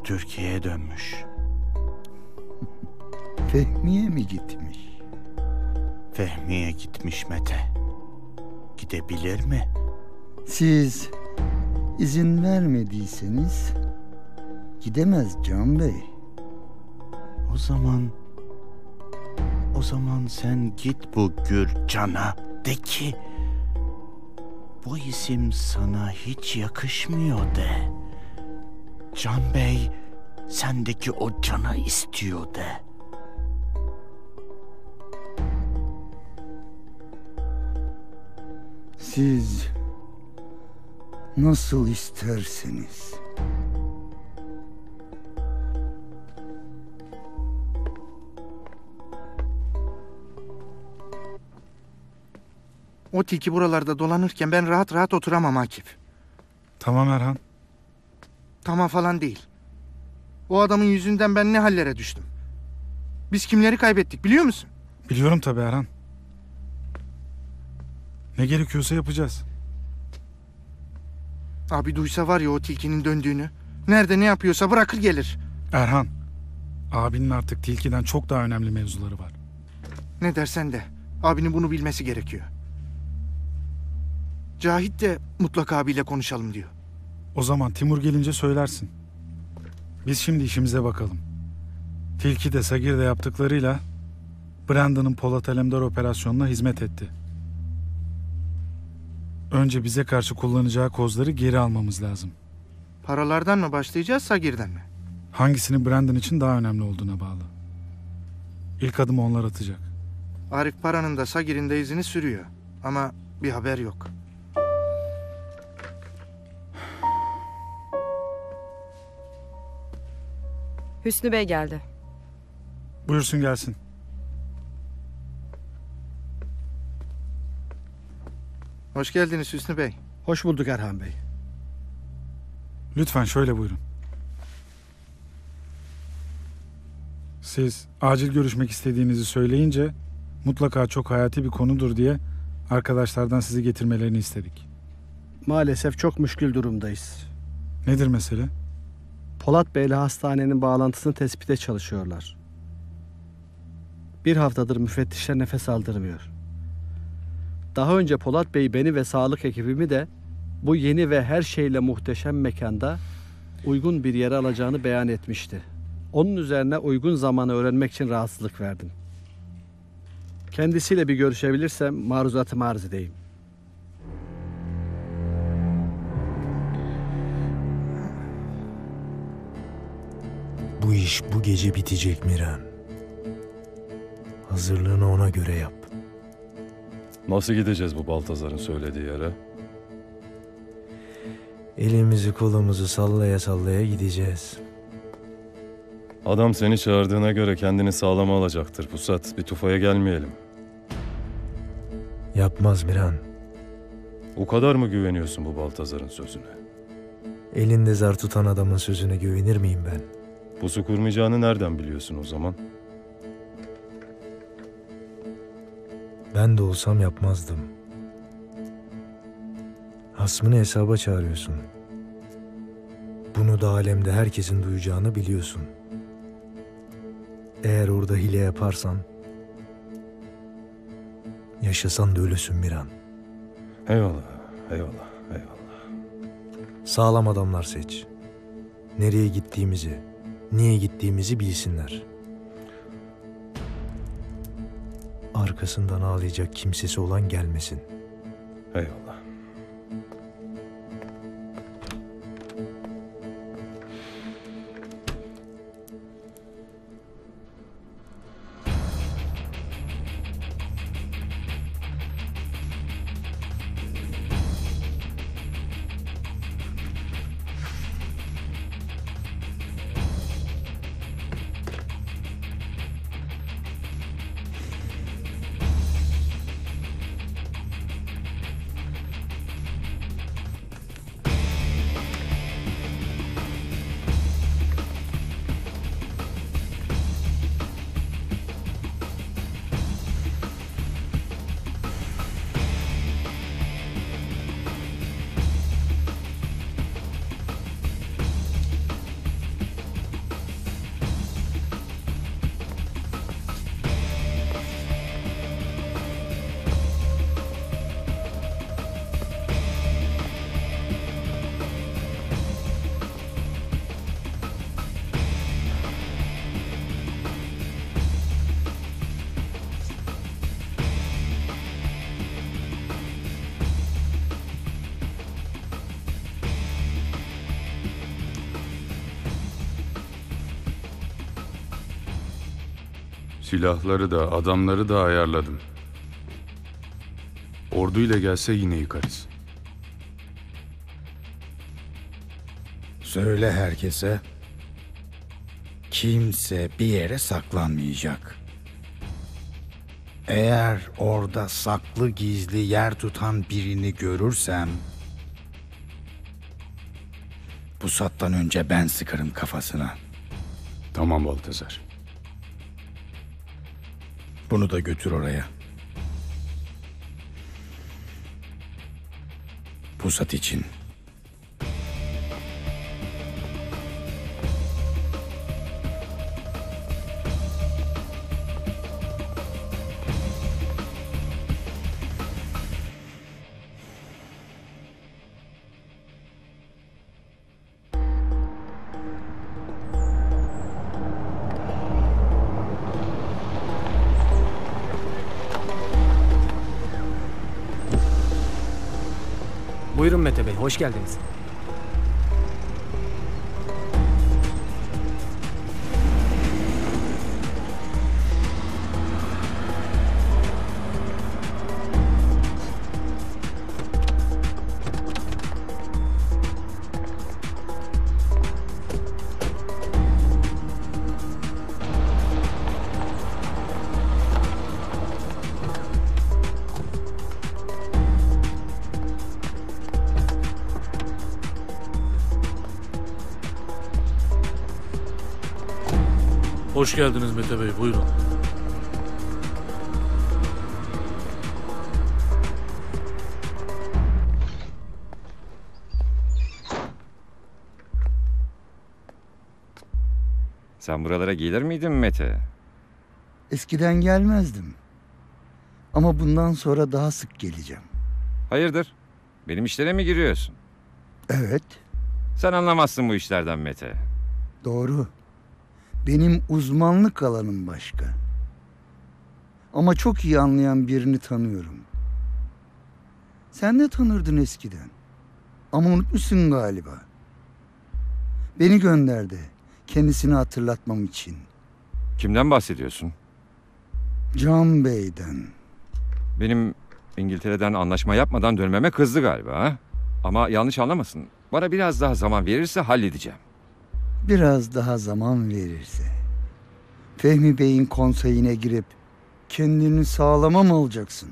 Türkiye'ye dönmüş. Fehmi'ye mi gitmiş? Fehmi'ye gitmiş Mete. Gidebilir mi? Siz izin vermediyseniz gidemez Can Bey. O zaman sen git bu Gürcan'a de ki bu isim sana hiç yakışmıyor de. Can Bey sendeki o cana istiyor de. Siz nasıl isterseniz. O tilki buralarda dolanırken ben rahat rahat oturamam Akif. Tamam Erhan. Tamam falan değil. O adamın yüzünden ben ne hallere düştüm. Biz kimleri kaybettik biliyor musun? Biliyorum tabii Erhan. Ne gerekiyorsa yapacağız. Abi duysa var ya o tilkinin döndüğünü. Nerede ne yapıyorsa bırakır gelir. Erhan, abinin artık tilkiden çok daha önemli mevzuları var. Ne dersen de abinin bunu bilmesi gerekiyor. Cahit de mutlaka abiyle konuşalım diyor. O zaman Timur gelince söylersin. Biz şimdi işimize bakalım. Tilki de Sagir de yaptıklarıyla Brandon'ın Polat Alemdar operasyonuna hizmet etti. Önce bize karşı kullanacağı kozları geri almamız lazım. Paralardan mı başlayacağız, Sagir'den mi? Hangisinin Brandon için daha önemli olduğuna bağlı. İlk adımı onlar atacak. Arif paranın da Sagir'in de izini sürüyor. Ama bir haber yok. Hüsnü Bey geldi. Buyursun gelsin. Hoş geldiniz Hüsnü Bey. Hoş bulduk Erhan Bey. Lütfen şöyle buyurun. Siz acil görüşmek istediğinizi söyleyince mutlaka çok hayati bir konudur diye arkadaşlardan sizi getirmelerini istedik. Maalesef çok müşkül durumdayız. Nedir mesele? Polat Bey'le hastanenin bağlantısını tespite çalışıyorlar. Bir haftadır müfettişler nefes aldırmıyor. Daha önce Polat Bey beni ve sağlık ekibimi de bu yeni ve her şeyle muhteşem mekanda uygun bir yere alacağını beyan etmişti. Onun üzerine uygun zamanı öğrenmek için rahatsızlık verdim. Kendisiyle bir görüşebilirsem maruzatımı arz edeyim. Bu iş bu gece bitecek Miran. Hazırlığını ona göre yap. Nasıl gideceğiz bu Baltazar'ın söylediği yere? Elimizi kolumuzu sallaya sallaya gideceğiz. Adam seni çağırdığına göre kendini sağlama alacaktır Pusat. Bir tufaya gelmeyelim. Yapmaz Miran. O kadar mı güveniyorsun bu Baltazar'ın sözüne? Elinde zar tutan adamın sözüne güvenir miyim ben? Pusu kurmayacağını nereden biliyorsun o zaman? Ben de olsam yapmazdım. Hasmını hesaba çağırıyorsun. Bunu da alemde herkesin duyacağını biliyorsun. Eğer orada hile yaparsan Yaşasan da ölüsün Miran. Eyvallah, eyvallah, eyvallah. Sağlam adamlar seç. Nereye gittiğimizi, niye gittiğimizi bilsinler. Arkasından ağlayacak kimsesi olan gelmesin. Eyvallah. Silahları da adamları da ayarladım. Orduyla gelse yine yıkarız. Söyle herkese. Kimse bir yere saklanmayacak. Eğer orada saklı gizli yer tutan birini görürsem, pusattan önce ben sıkarım kafasına. Tamam Baltazar. Bunu da götür oraya. Pusat için. Buyurun Mete Bey, hoş geldiniz. Hoş geldiniz Mete Bey, buyurun. Sen buralara gelir miydin Mete? Eskiden gelmezdim. Ama bundan sonra daha sık geleceğim. Hayırdır? Benim işlere mi giriyorsun? Evet. Sen anlamazsın bu işlerden Mete. Doğru. Benim uzmanlık alanım başka. Ama çok iyi anlayan birini tanıyorum. Sen de tanırdın eskiden. Ama unutmuşsun galiba. Beni gönderdi. Kendisini hatırlatmam için. Kimden bahsediyorsun? Can Bey'den. Benim İngiltere'den anlaşma yapmadan dönmeme kızdı galiba. Ha? Ama yanlış anlamasın. Bana biraz daha zaman verirse halledeceğim. Biraz daha zaman verirse. Fehmi Bey'in konseyine girip kendini sağlama mı alacaksın?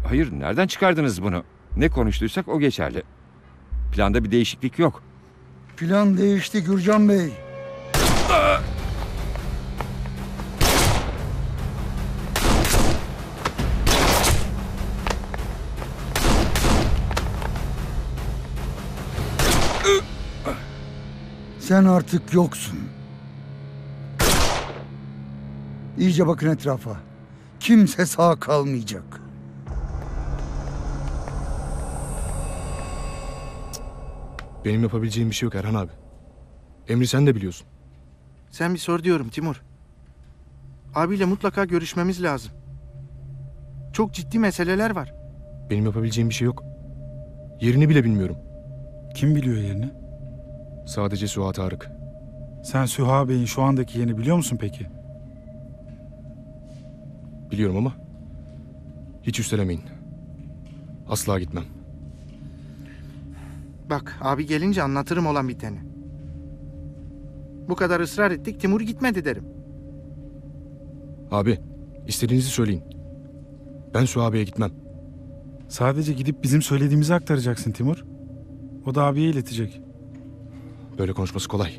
Hayır, nereden çıkardınız bunu? Ne konuştuysak o geçerli. Planda bir değişiklik yok. Plan değişti Gürcan Bey. Sen artık yoksun. İyice bakın etrafa. Kimse sağ kalmayacak. Benim yapabileceğim bir şey yok Erhan abi. Emri sen de biliyorsun. Sen bir sor diyorum Timur. Abiyle mutlaka görüşmemiz lazım. Çok ciddi meseleler var. Benim yapabileceğim bir şey yok. Yerini bile bilmiyorum. Kim biliyor yerini? Sadece Süha Tarık. Sen Süha Bey'in şu andaki yerini biliyor musun peki? Biliyorum ama hiç üstelemeyin. Asla gitmem. Bak abi gelince anlatırım olan biteni. Bu kadar ısrar ettik, Timur gitmedi derim. Abi istediğinizi söyleyin. Ben Süha Bey'e gitmem. Sadece gidip bizim söylediğimizi aktaracaksın Timur. O da abiye iletecek. Böyle konuşması kolay.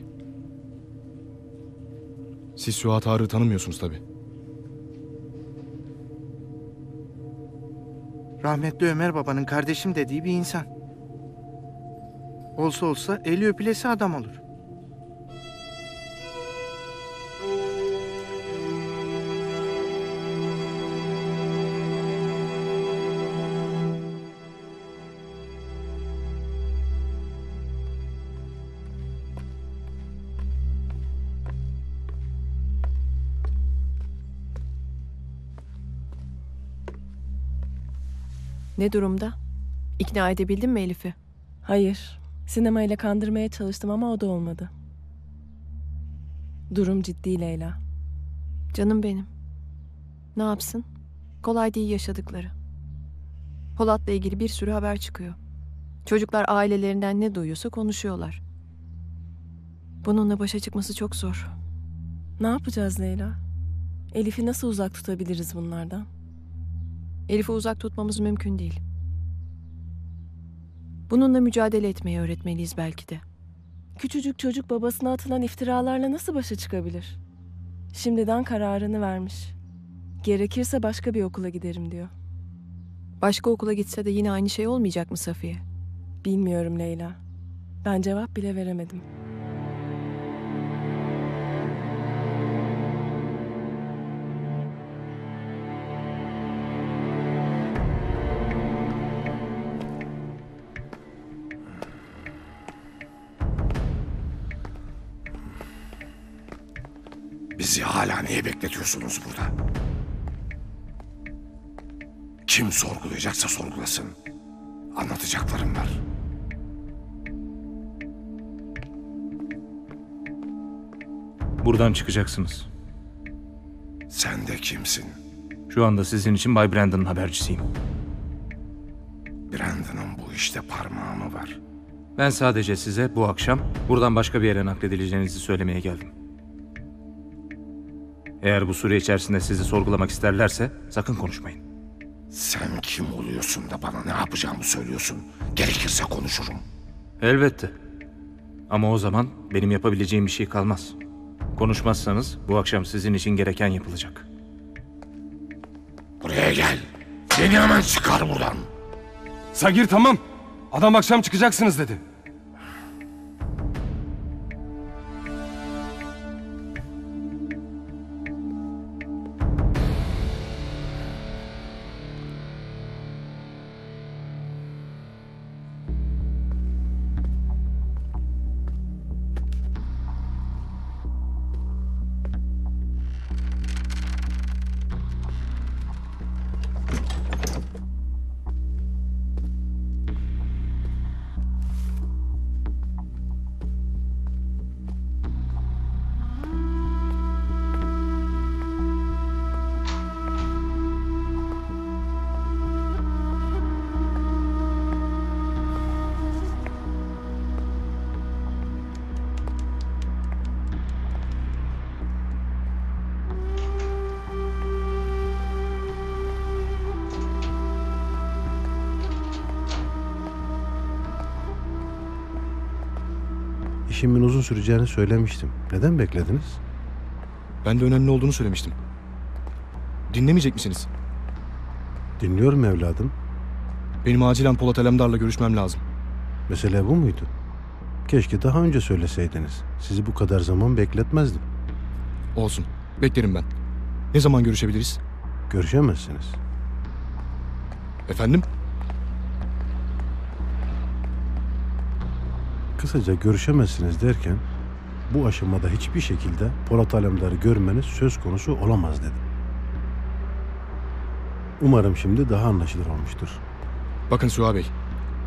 Siz Süha Tarık'ı tanımıyorsunuz tabii. Rahmetli Ömer babanın kardeşim dediği bir insan. Olsa olsa eli öpülesi adam olur. Ne durumda? İkna edebildin mi Elif'i? Hayır. Sinemayla kandırmaya çalıştım ama o da olmadı. Durum ciddi Leyla. Canım benim. Ne yapsın? Kolay değil yaşadıkları. Polat'la ilgili bir sürü haber çıkıyor. Çocuklar ailelerinden ne duyuyorsa konuşuyorlar. Bununla başa çıkması çok zor. Ne yapacağız Leyla? Elif'i nasıl uzak tutabiliriz bunlardan? Elif'i uzak tutmamız mümkün değil. Bununla mücadele etmeyi öğretmeliyiz belki de. Küçücük çocuk babasına atılan iftiralarla nasıl başa çıkabilir? Şimdiden kararını vermiş. Gerekirse başka bir okula giderim diyor. Başka okula gitse de yine aynı şey olmayacak mı Safiye? Bilmiyorum Leyla. Ben cevap bile veremedim. Bizi hala niye bekletiyorsunuz burada? Kim sorgulayacaksa sorgulasın. Anlatacaklarım var. Buradan çıkacaksınız. Sen de kimsin? Şu anda sizin için Bay Brandon'ın habercisiyim. Brandon'ın bu işte parmağı mı var? Ben sadece size bu akşam buradan başka bir yere nakledileceğinizi söylemeye geldim. Eğer bu süre içerisinde sizi sorgulamak isterlerse sakın konuşmayın. Sen kim oluyorsun da bana ne yapacağımı söylüyorsun? Gerekirse konuşurum. Elbette. Ama o zaman benim yapabileceğim bir şey kalmaz. Konuşmazsanız bu akşam sizin için gereken yapılacak. Buraya gel. Beni hemen çıkar buradan. Sagir tamam. Adam akşam çıkacaksınız dedi. İşimin uzun süreceğini söylemiştim. Neden beklediniz? Ben de önemli olduğunu söylemiştim. Dinlemeyecek misiniz? Dinliyorum evladım. Benim acilen Polat Alemdar'la görüşmem lazım. Mesele bu muydu? Keşke daha önce söyleseydiniz. Sizi bu kadar zaman bekletmezdim. Olsun. Beklerim ben. Ne zaman görüşebiliriz? Görüşemezsiniz. Efendim? kısaca görüşemezsiniz derken bu aşamada hiçbir şekilde Polat Alemdar'ı görmeniz söz konusu olamaz dedim. Umarım şimdi daha anlaşılır olmuştur. Bakın Süha Bey,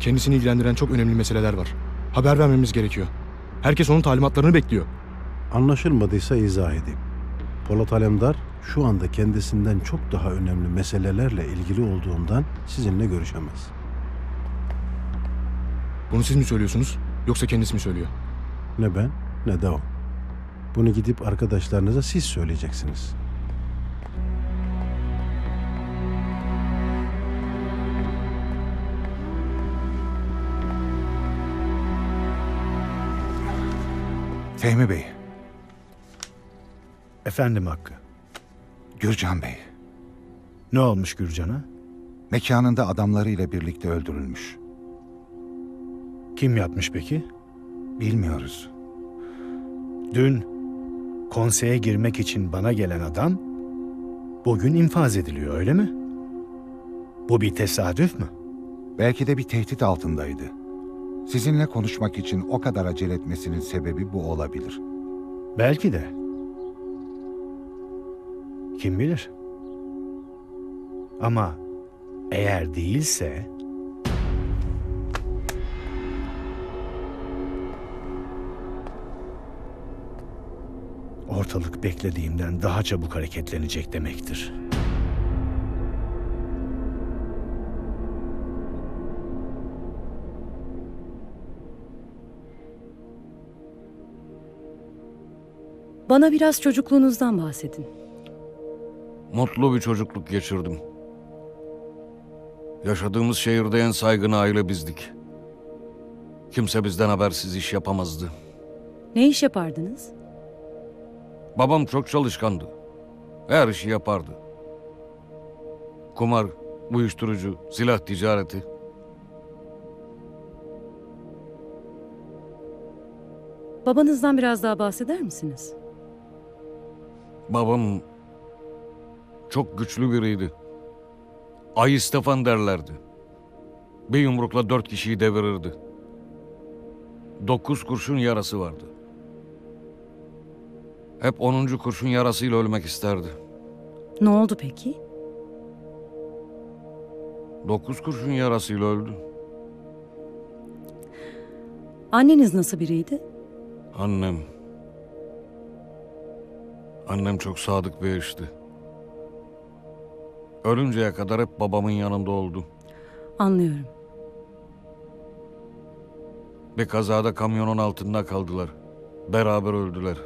kendisini ilgilendiren çok önemli meseleler var. Haber vermemiz gerekiyor. Herkes onun talimatlarını bekliyor. Anlaşılmadıysa izah edeyim. Polat Alemdar şu anda kendisinden çok daha önemli meselelerle ilgili olduğundan sizinle görüşemez. Bunu siz mi söylüyorsunuz, yoksa kendisi mi söylüyor? Ne ben ne de o. Bunu gidip arkadaşlarınıza siz söyleyeceksiniz. Fehmi Bey, Efendim Hakkı. Gürcan Bey. Ne olmuş Gürcan'a? Mekanında adamlarıyla birlikte öldürülmüş. Kim yapmış peki? Bilmiyoruz. Dün konseye girmek için bana gelen adam bugün infaz ediliyor, öyle mi? Bu bir tesadüf mü? Belki de bir tehdit altındaydı. Sizinle konuşmak için o kadar acele etmesinin sebebi bu olabilir. Belki de. Kim bilir? Ama eğer değilse... ortalık beklediğimden daha çabuk hareketlenecek demektir. Bana biraz çocukluğunuzdan bahsedin. Mutlu bir çocukluk geçirdim. Yaşadığımız şehirde en saygın aile bizdik. Kimse bizden habersiz iş yapamazdı. Ne iş yapardınız? Babam çok çalışkandı. Her işi yapardı. Kumar, uyuşturucu, silah ticareti. Babanızdan biraz daha bahseder misiniz? Babam çok güçlü biriydi. Ayı Stefan derlerdi. Bir yumrukla 4 kişiyi devirirdi. 9 kurşun yarası vardı. Hep 10. kurşun yarasıyla ölmek isterdi. Ne oldu peki? 9 kurşun yarasıyla öldü. Anneniz nasıl biriydi? Annem çok sadık bir eşti. Ölünceye kadar hep babamın yanında oldu. Anlıyorum. Bir kazada kamyonun altında kaldılar. Beraber öldüler.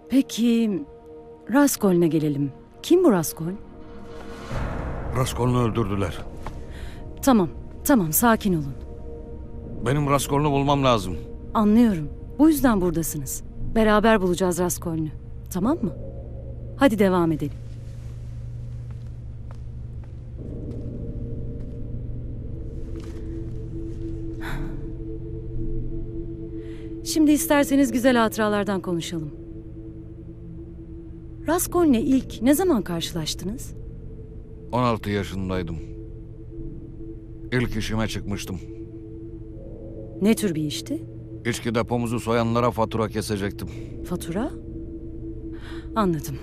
Peki, Raskoln'e gelelim. Kim bu Raskol? Raskol'unu öldürdüler. Tamam, sakin olun. Benim Raskol'unu bulmam lazım. Anlıyorum. Bu yüzden buradasınız. Beraber bulacağız Raskoln'u. Tamam mı? Hadi devam edelim. Şimdi isterseniz güzel hatıralardan konuşalım. Raskoln'le ilk ne zaman karşılaştınız? 16 yaşındaydım. İlk işime çıkmıştım. Ne tür bir işti? İçki depomuzu soyanlara fatura kesecektim. Fatura? Anladım.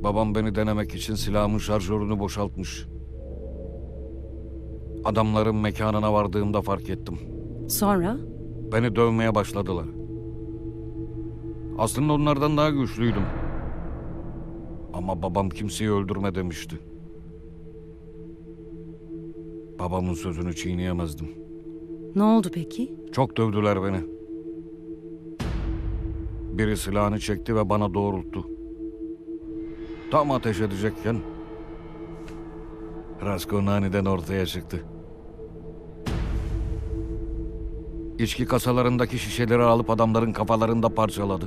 Babam beni denemek için silahımın şarjörünü boşaltmış. Adamların mekanına vardığımda fark ettim. Sonra? Beni dövmeye başladılar. Aslında onlardan daha güçlüydüm. Ama babam kimseyi öldürme demişti. Babamın sözünü çiğneyemezdim. Ne oldu peki? Çok dövdüler beni. Biri silahını çekti ve bana doğrulttu. Tam ateş edecekken Raskol aniden ortaya çıktı. İçki kasalarındaki şişeleri alıp adamların kafalarında parçaladı.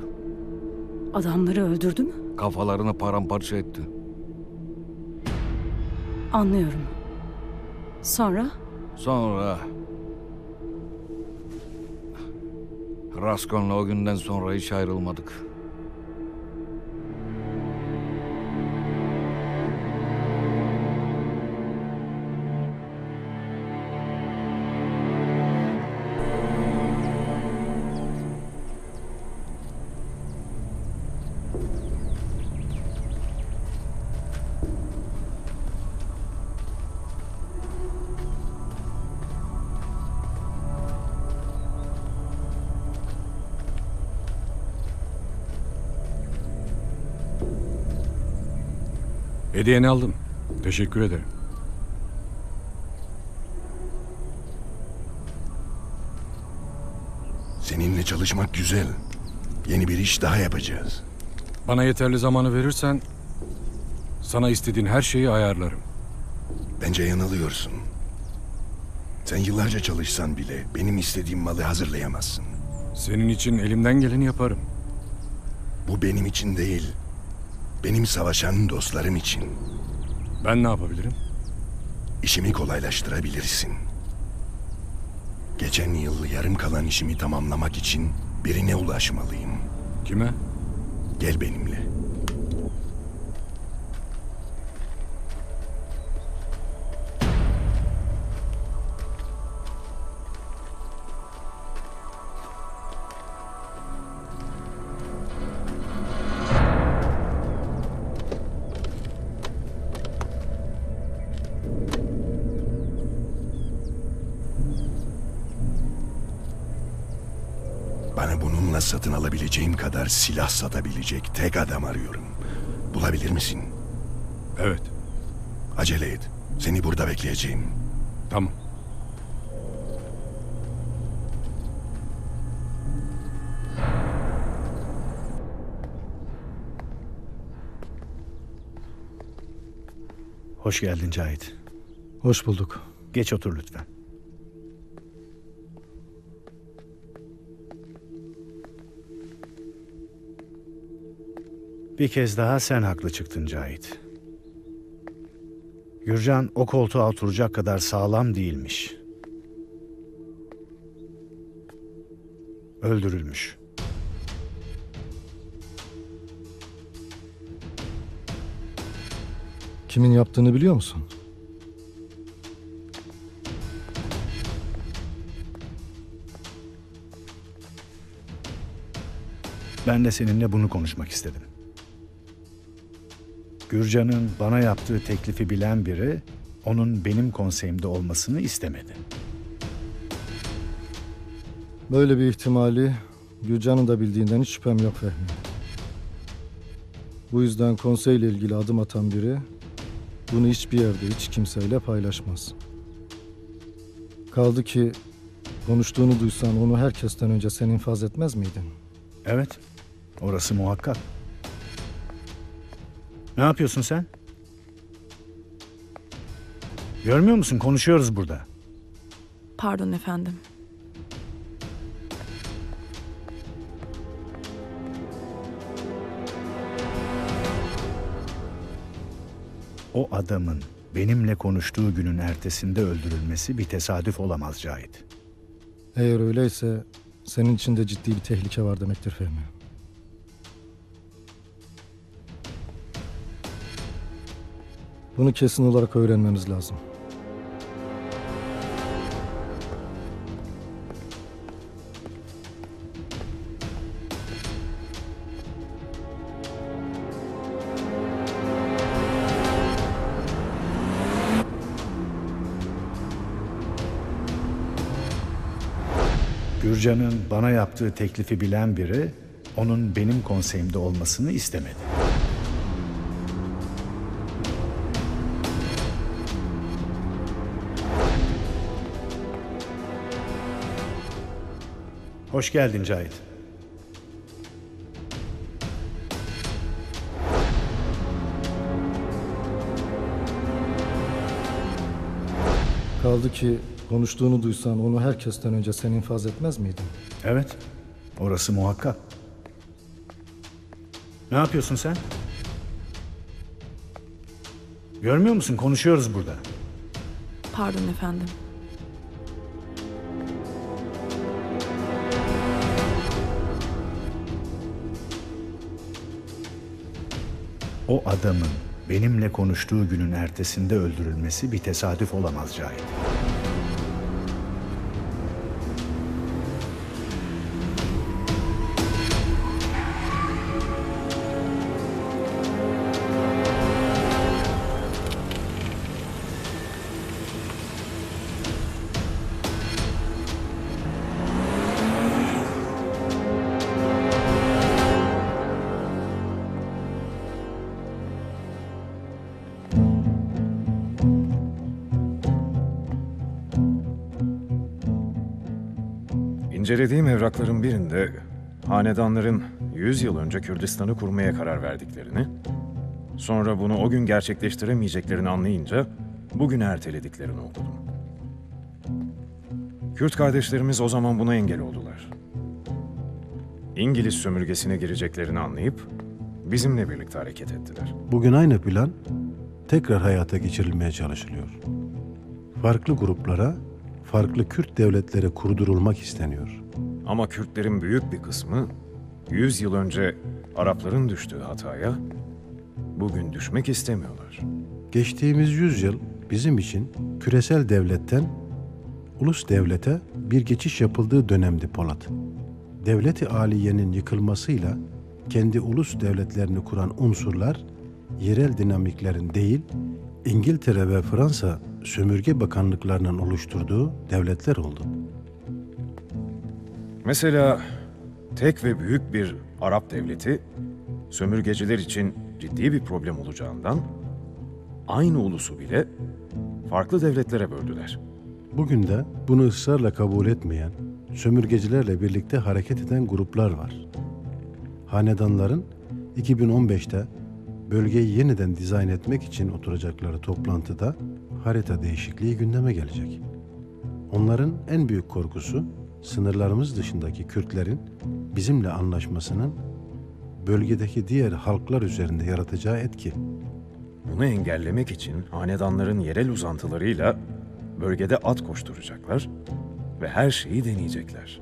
Adamları öldürdü mü? Kafalarını paramparça etti. Anlıyorum. Sonra? Sonra Raskol'la o günden sonra hiç ayrılmadık. Hediyeni aldım. Teşekkür ederim. Seninle çalışmak güzel. Yeni bir iş daha yapacağız. Bana yeterli zamanı verirsen sana istediğin her şeyi ayarlarım. Bence yanılıyorsun. Sen yıllarca çalışsan bile benim istediğim malı hazırlayamazsın. Senin için elimden geleni yaparım. Bu benim için değil. Benim savaşan dostlarım için. Ben ne yapabilirim? İşimi kolaylaştırabilirsin. Geçen yıl yarım kalan işimi tamamlamak için birine ulaşmalıyım. Kime? Gel benimle. Bana bununla satın alabileceğim kadar silah satabilecek tek adam arıyorum. Bulabilir misin? Evet. Acele et. Seni burada bekleyeceğim. Tamam. Hoş geldin Cahit. Hoş bulduk. Geç otur lütfen. Bir kez daha sen haklı çıktın Cahit. Gürcan o koltuğa oturacak kadar sağlam değilmiş. Öldürülmüş. Kimin yaptığını biliyor musun? Ben de seninle bunu konuşmak istedim. Gürcan'ın bana yaptığı teklifi bilen biri onun benim konseyimde olmasını istemedi. Böyle bir ihtimali Gürcan'ın da bildiğinden hiç şüphem yok Fehmi. Bu yüzden konseyle ilgili adım atan biri bunu hiçbir yerde hiç kimseyle paylaşmaz. Kaldı ki konuştuğunu duysan onu herkesten önce sen infaz etmez miydin? Evet, orası muhakkak. Ne yapıyorsun sen? Görmüyor musun? Konuşuyoruz burada. Pardon efendim. O adamın benimle konuştuğu günün ertesinde öldürülmesi bir tesadüf olamaz Cahit. Eğer öyleyse senin içinde ciddi bir tehlike var demektir Fehmi. Bunu kesin olarak öğrenmemiz lazım. Gürcan'ın bana yaptığı teklifi bilen biri onun benim konseyimde olmasını istemedi. Hoş geldin Cahit. Kaldı ki konuştuğunu duysan onu herkesten önce sen infaz etmez miydin? Evet, orası muhakkak. Ne yapıyorsun sen? Görmüyor musun? Konuşuyoruz burada. Pardon efendim. O adamın benimle konuştuğu günün ertesinde öldürülmesi bir tesadüf olamaz Cahit. İncelediğim evrakların birinde hanedanların 100 yıl önce Kürdistan'ı kurmaya karar verdiklerini, sonra bunu o gün gerçekleştiremeyeceklerini anlayınca bugüne ertelediklerini okudum. Kürt kardeşlerimiz o zaman buna engel oldular. İngiliz sömürgesine gireceklerini anlayıp bizimle birlikte hareket ettiler. Bugün aynı plan tekrar hayata geçirilmeye çalışılıyor. Farklı gruplara, farklı Kürt devletleri kurdurulmak isteniyor. Ama Kürtlerin büyük bir kısmı 100 yıl önce Arapların düştüğü hataya bugün düşmek istemiyorlar. Geçtiğimiz 100 yıl bizim için küresel devletten ulus devlete bir geçiş yapıldığı dönemdi Polat. Devlet-i Aliye'nin yıkılmasıyla kendi ulus devletlerini kuran unsurlar yerel dinamiklerin değil, İngiltere ve Fransa sömürge bakanlıklarının oluşturduğu devletler oldu. Mesela tek ve büyük bir Arap devleti sömürgeciler için ciddi bir problem olacağından aynı ulusu bile farklı devletlere böldüler. Bugün de bunu ısrarla kabul etmeyen, sömürgecilerle birlikte hareket eden gruplar var. Hanedanların 2015'te bölgeyi yeniden dizayn etmek için oturacakları toplantıda harita değişikliği gündeme gelecek. Onların en büyük korkusu sınırlarımız dışındaki Kürtlerin bizimle anlaşmasının bölgedeki diğer halklar üzerinde yaratacağı etki. Bunu engellemek için hanedanların yerel uzantılarıyla bölgede at koşturacaklar ve her şeyi deneyecekler.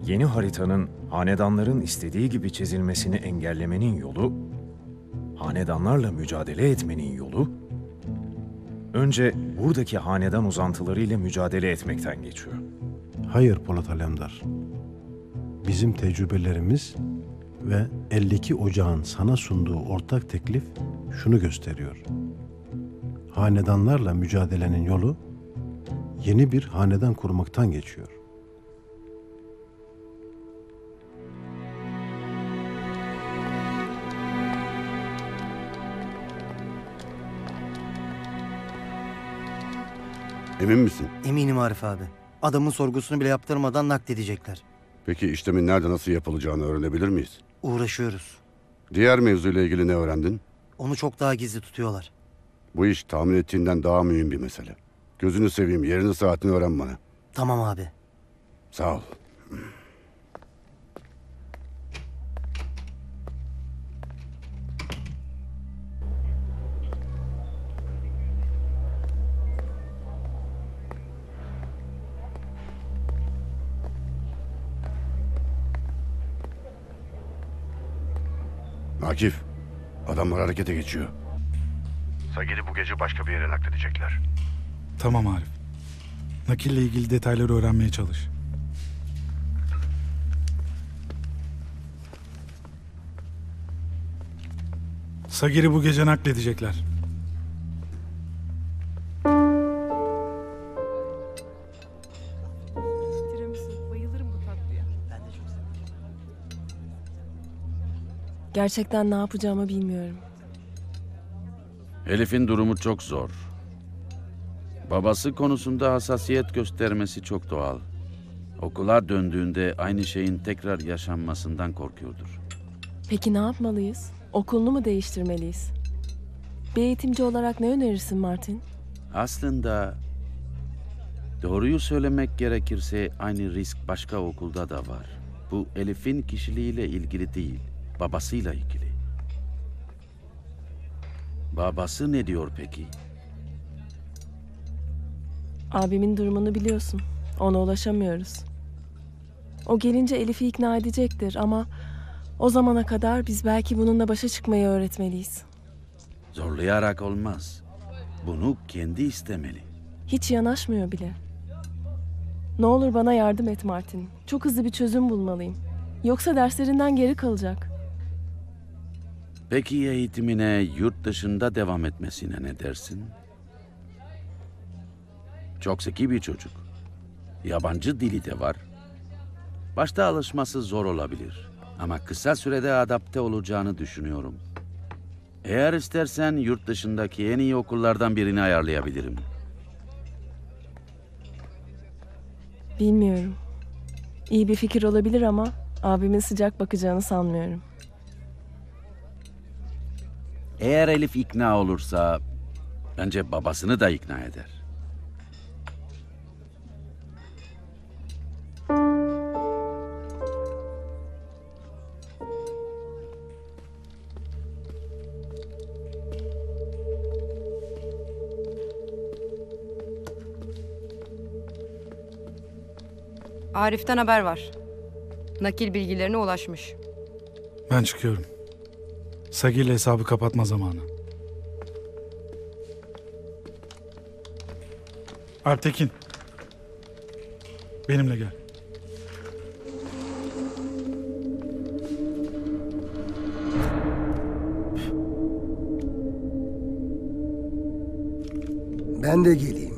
Yeni haritanın hanedanların istediği gibi çizilmesini engellemenin yolu, hanedanlarla mücadele etmenin yolu, önce buradaki hanedan uzantılarıyla mücadele etmekten geçiyor. Hayır Polat Alemdar. Bizim tecrübelerimiz ve 52 Ocağın sana sunduğu ortak teklif şunu gösteriyor. Hanedanlarla mücadelenin yolu yeni bir hanedan kurmaktan geçiyor. Emin misin? Eminim Arif abi. Adamın sorgusunu bile yaptırmadan nakledecekler. Peki işlemin nerede nasıl yapılacağını öğrenebilir miyiz? Uğraşıyoruz. Diğer mevzuyla ilgili ne öğrendin? Onu çok daha gizli tutuyorlar. Bu iş tahmin ettiğinden daha mühim bir mesele. Gözünü seveyim, yerini saatini öğren bana. Tamam abi. Sağ ol. Akif, adamlar harekete geçiyor. Sagir'i bu gece başka bir yere nakledecekler. Tamam Arif. Nakille ilgili detayları öğrenmeye çalış. Sagir'i bu gece nakledecekler. Gerçekten ne yapacağımı bilmiyorum. Elif'in durumu çok zor. Babası konusunda hassasiyet göstermesi çok doğal. Okula döndüğünde aynı şeyin tekrar yaşanmasından korkuyordur. Peki ne yapmalıyız? Okulunu mu değiştirmeliyiz? Bir eğitimci olarak ne önerirsin Martin? Aslında doğruyu söylemek gerekirse aynı risk başka okulda da var. Bu Elif'in kişiliğiyle ilgili değil, babasıyla ilgili. Babası ne diyor peki? Abimin durumunu biliyorsun. Ona ulaşamıyoruz. O gelince Elif'i ikna edecektir ama o zamana kadar biz belki bununla başa çıkmayı öğretmeliyiz. Zorlayarak olmaz. Bunu kendi istemeli. Hiç yanaşmıyor bile. Ne olur bana yardım et Martin. Çok hızlı bir çözüm bulmalıyım. Yoksa derslerinden geri kalacak. Peki eğitimine yurt dışında devam etmesine ne dersin? Çok zeki bir çocuk. Yabancı dili de var. Başta alışması zor olabilir. Ama kısa sürede adapte olacağını düşünüyorum. Eğer istersen yurt dışındaki en iyi okullardan birini ayarlayabilirim. Bilmiyorum. İyi bir fikir olabilir ama abimin sıcak bakacağını sanmıyorum. Eğer Elif ikna olursa bence babasını da ikna eder. Arif'ten haber var. Nakil bilgilerine ulaşmış. Ben çıkıyorum. Sagir'le hesabı kapatma zamanı. Alptekin. Benimle gel. Ben de geleyim.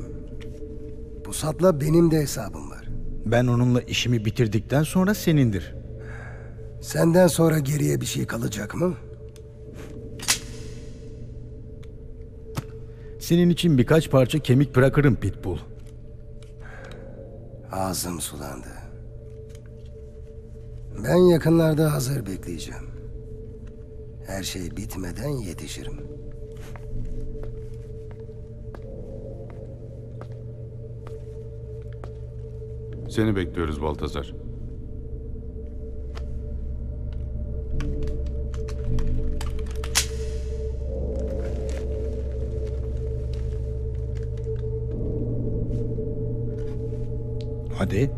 Pusat'la benim de hesabım var. Ben onunla işimi bitirdikten sonra senindir. Senden sonra geriye bir şey kalacak mı? Senin için birkaç parça kemik bırakırım Pitbull. Ağzım sulandı. Ben yakınlarda hazır bekleyeceğim. Her şey bitmeden yetişirim. Seni bekliyoruz Baltazar. Hadi.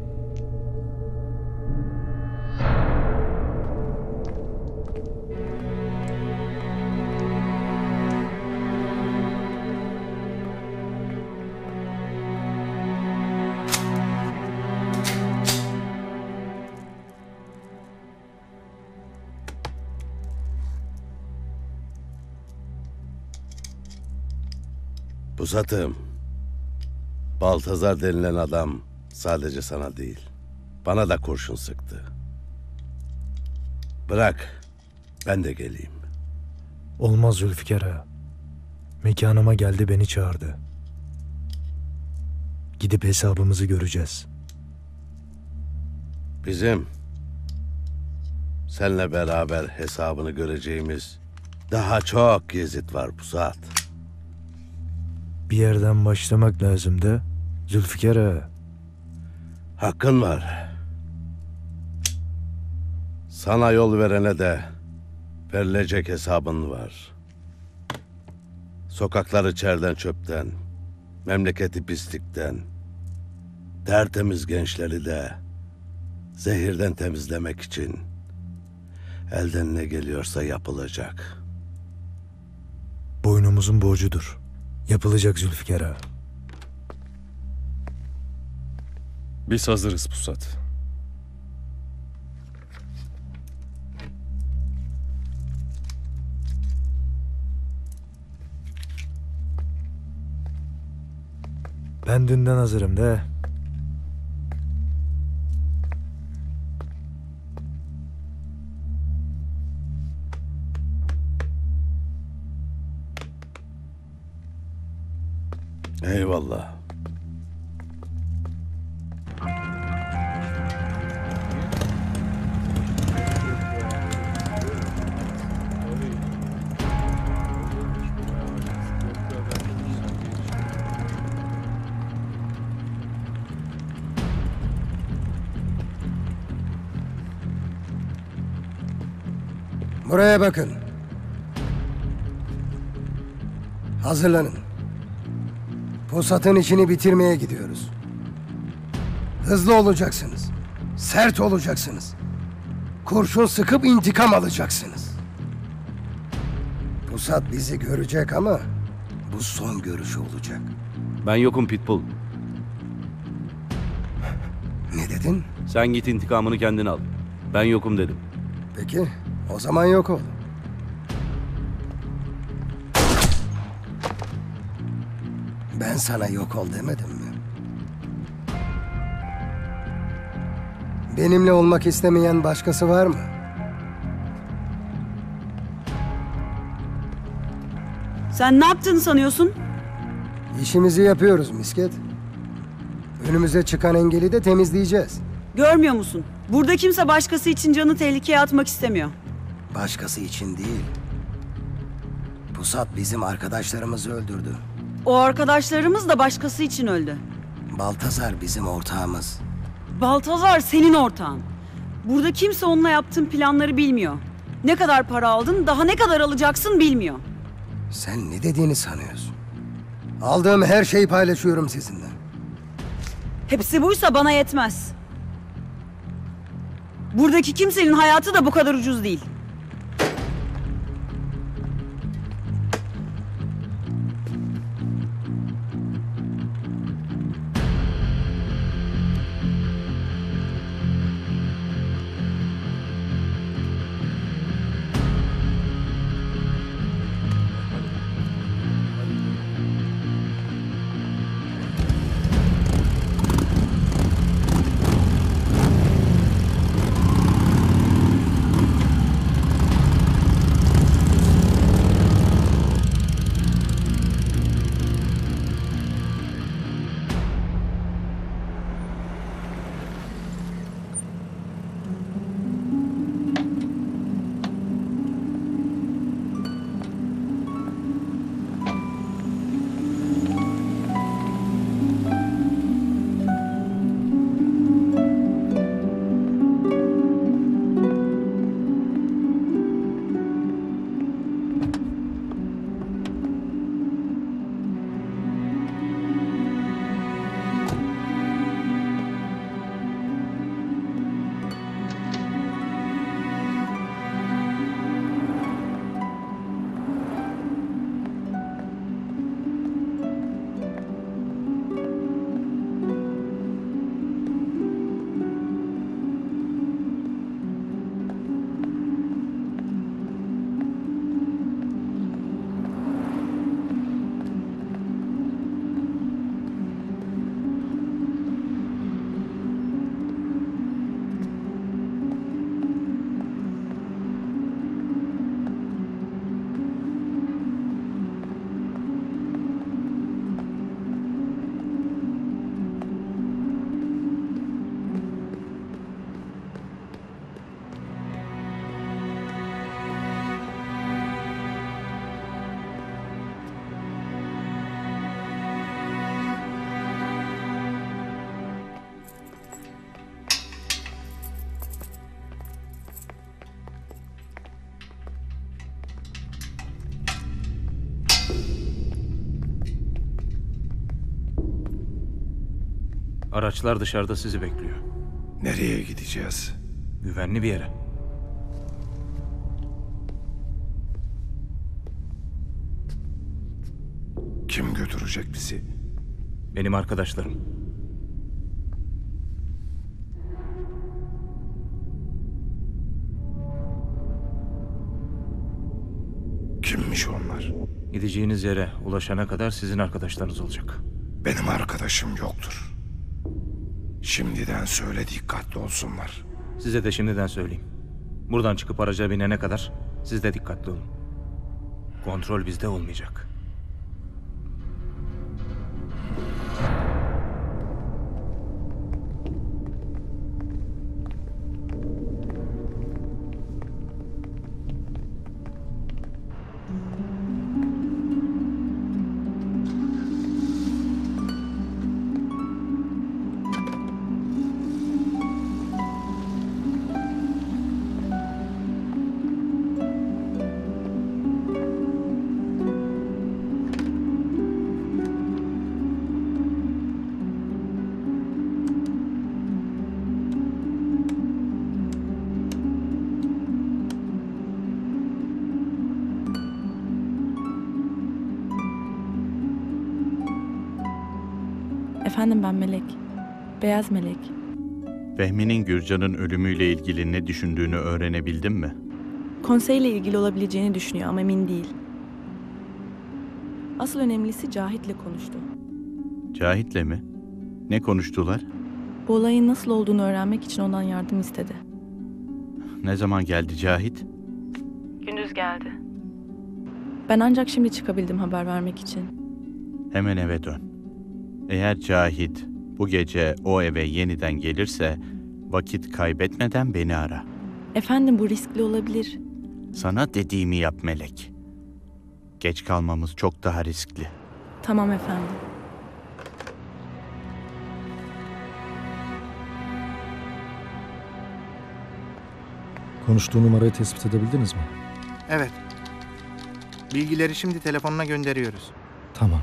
Pusat'ım, Baltazar denilen adam sadece sana değil, bana da kurşun sıktı. Bırak, ben de geleyim. Olmaz Zülfikar ağa. Mekanıma geldi, beni çağırdı. Gidip hesabımızı göreceğiz. Bizim seninle beraber hesabını göreceğimiz daha çok gezit var Pusat. Bir yerden başlamak lazım da Zülfikar ağa. Hakkın var. Sana yol verene de verilecek hesabın var. Sokakları çerden çöpten, memleketi pislikten, tertemiz gençleri de zehirden temizlemek için elden ne geliyorsa yapılacak. Boynumuzun borcudur. Yapılacak Zülfikar ağa. Biz hazırız Pusat. Ben dünden hazırım de. Eyvallah. Buraya bakın. Hazırlanın. Pusat'ın işini bitirmeye gidiyoruz. Hızlı olacaksınız. Sert olacaksınız. Kurşun sıkıp intikam alacaksınız. Pusat bizi görecek ama bu son görüşü olacak. Ben yokum Pitbull. Ne dedin? Sen git intikamını kendin al. Ben yokum dedim. Peki, o zaman yok ol. Ben sana yok ol demedim mi? Benimle olmak istemeyen başkası var mı? Sen ne yaptığını sanıyorsun? İşimizi yapıyoruz misket. Önümüze çıkan engeli de temizleyeceğiz. Görmüyor musun? Burada kimse başkası için canı tehlikeye atmak istemiyor. Başkası için değil. Pusat bizim arkadaşlarımızı öldürdü. O arkadaşlarımız da başkası için öldü. Baltazar bizim ortağımız. Baltazar senin ortağın. Burada kimse onunla yaptığın planları bilmiyor. Ne kadar para aldın, daha ne kadar alacaksın bilmiyor. Sen ne dediğini sanıyorsun? Aldığım her şeyi paylaşıyorum sizinle. Hepsi buysa bana yetmez. Buradaki kimsenin hayatı da bu kadar ucuz değil. Araçlar dışarıda sizi bekliyor. Nereye gideceğiz? Güvenli bir yere. Kim götürecek bizi? Benim arkadaşlarım. Kimmiş onlar? Gideceğiniz yere ulaşana kadar sizin arkadaşlarınız olacak. Benim arkadaşım yoktur. Şimdiden söyle, dikkatli olsunlar. Size de şimdiden söyleyeyim. Buradan çıkıp araca binene kadar siz de dikkatli olun. Kontrol bizde olmayacak. Efendim, ben Melek. Beyaz Melek. Fehmi'nin Gürcan'ın ölümüyle ilgili ne düşündüğünü öğrenebildin mi? Konseyle ilgili olabileceğini düşünüyor ama emin değil. Asıl önemlisi Cahit'le konuştu. Cahit'le mi? Ne konuştular? Bu olayın nasıl olduğunu öğrenmek için ondan yardım istedi. Ne zaman geldi Cahit? Gündüz geldi. Ben ancak şimdi çıkabildim haber vermek için. Hemen eve dön. Eğer Cahit Bu gece o eve yeniden gelirse vakit kaybetmeden beni ara. Efendim, bu riskli olabilir. Sana dediğimi yap Melek. Geç kalmamız çok daha riskli. Tamam efendim. Konuştuğu numarayı tespit edebildiniz mi? Evet. Bilgileri şimdi telefonuna gönderiyoruz. Tamam.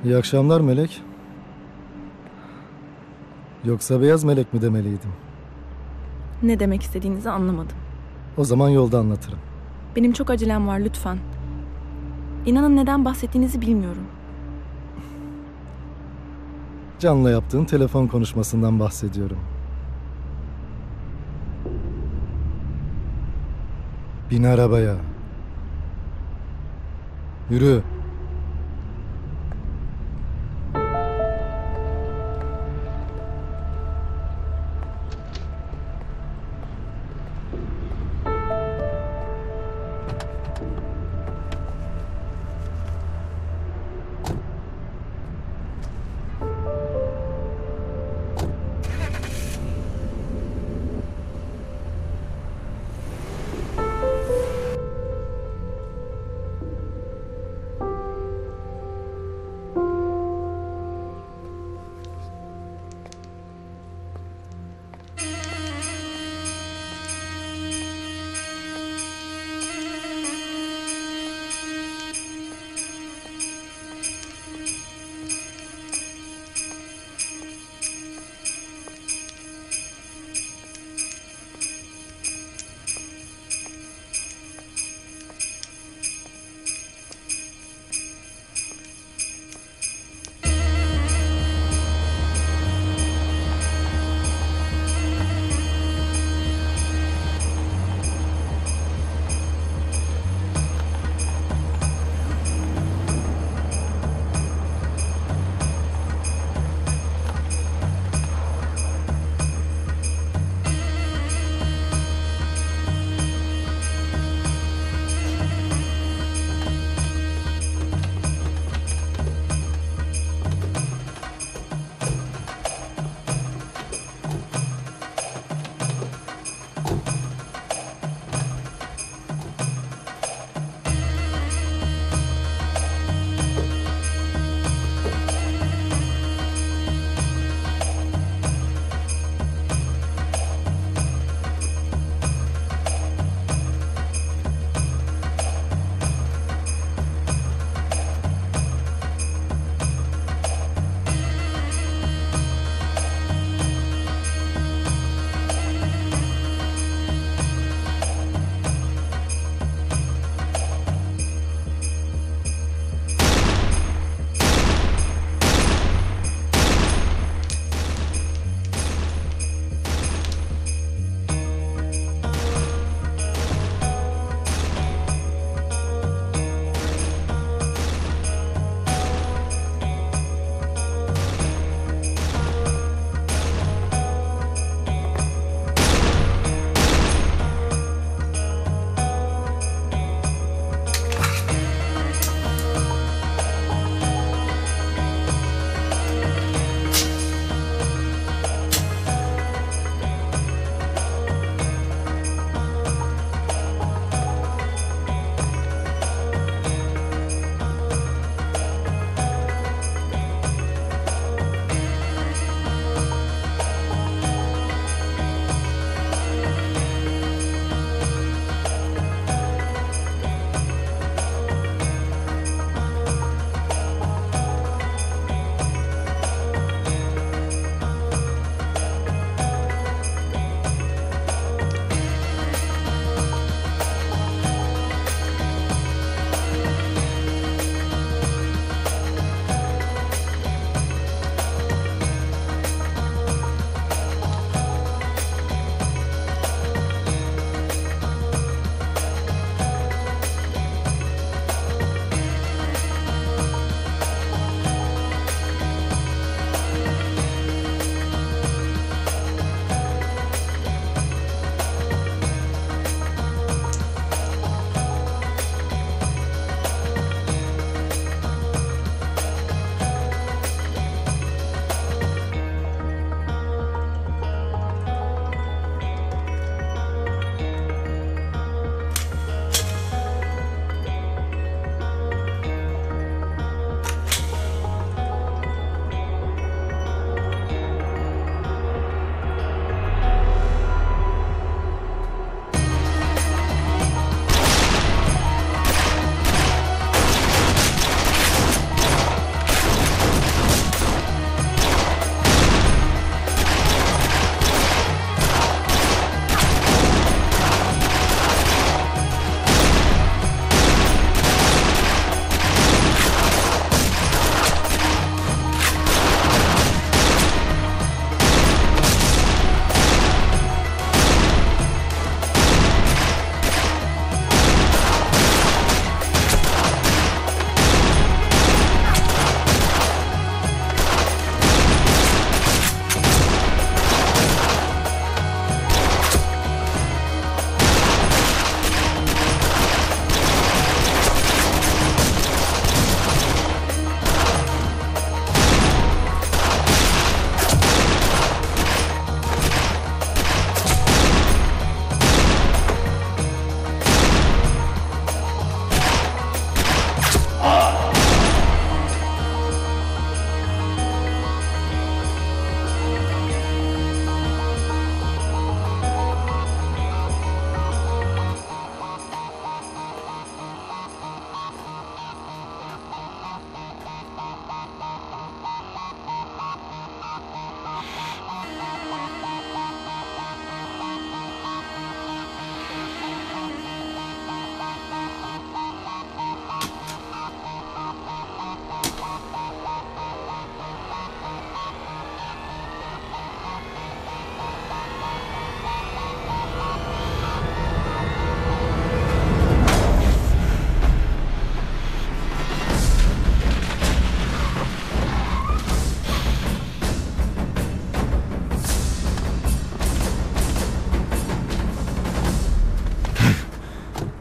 İyi akşamlar Melek. Yoksa beyaz melek mi demeliydim? Ne demek istediğinizi anlamadım. O zaman yolda anlatırım. Benim çok acelem var, lütfen. İnanın neden bahsettiğinizi bilmiyorum. Can'la yaptığın telefon konuşmasından bahsediyorum. Bin arabaya. Yürü.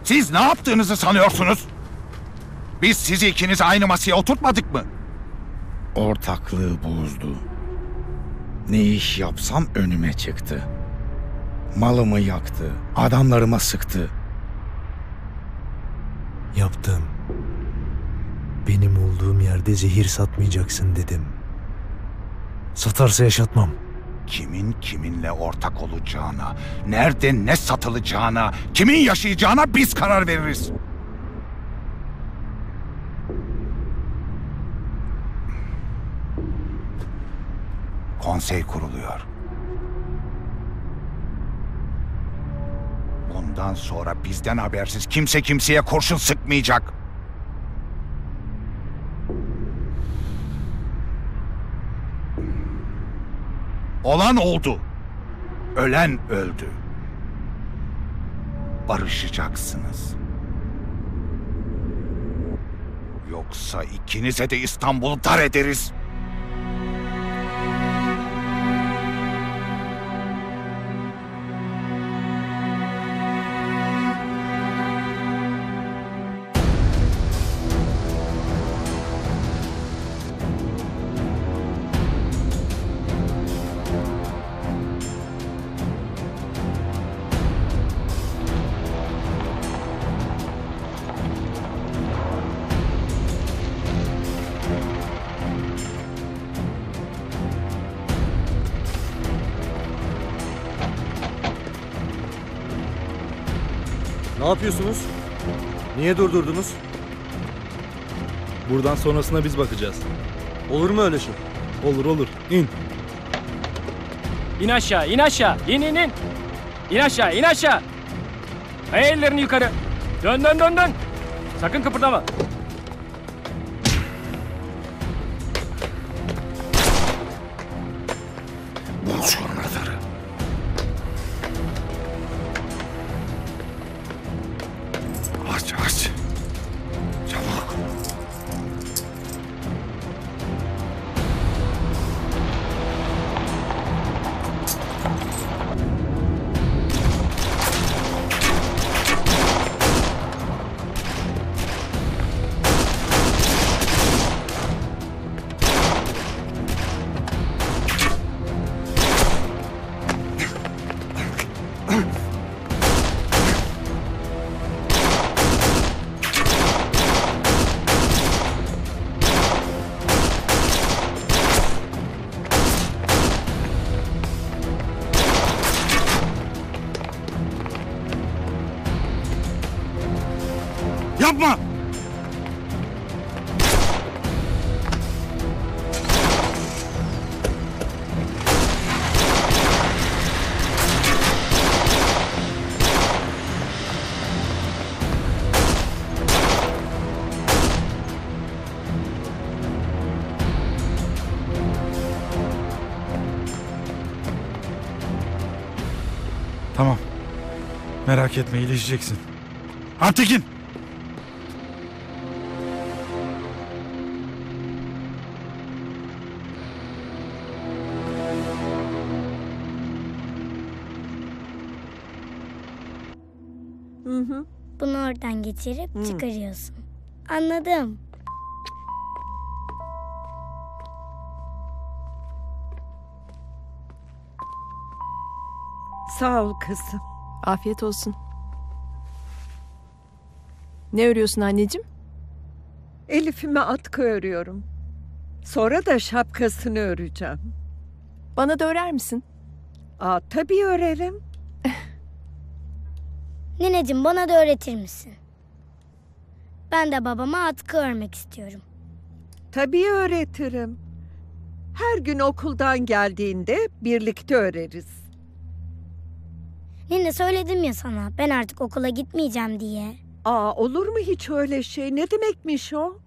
Siz ne yaptığınızı sanıyorsunuz? Biz sizi ikiniz aynı masaya oturtmadık mı? Ortaklığı bozdu. Ne iş yapsam önüme çıktı. Malımı yaktı, adamlarıma sıktı. Yaptım. Benim olduğum yerde zehir satmayacaksın dedim. Satarsa yaşatmam. Kimin kiminle ortak olacağına, nerede ne satılacağına, kimin yaşayacağına biz karar veririz. Konsey kuruluyor. Bundan sonra bizden habersiz kimse kimseye kurşun sıkmayacak. Olan oldu. Ölen öldü. Barışacaksınız. Yoksa ikinize de İstanbul'u dar ederiz. Ne yapıyorsunuz? Niye durdurdunuz? Buradan sonrasına biz bakacağız. Olur mu öyle şey? Olur olur. İn. İn aşağı, in aşağı. İn, in, in. İn aşağı, in aşağı. Ellerini yukarı. Dön, dön, dön, dön. Sakın kıpırdama. Bul şu anahtarı. Aç, aç. Çabuk. Yapma! Tamam. Merak etme, iyileşeceksin. Alptekin! Bunu oradan geçirip çıkarıyorsun. Anladım. Sağ ol kızım. Afiyet olsun. Ne örüyorsun anneciğim? Elif'ime atkı örüyorum. Sonra da şapkasını öreceğim. Bana da örer misin? Tabii örerim. Nineciğim bana da öğretir misin? Ben de babama atkı örmek istiyorum. Tabii öğretirim. Her gün okuldan geldiğinde birlikte öreriz. Nine söyledim ya sana ben artık okula gitmeyeceğim diye. Olur mu hiç öyle şey? Ne demekmiş o?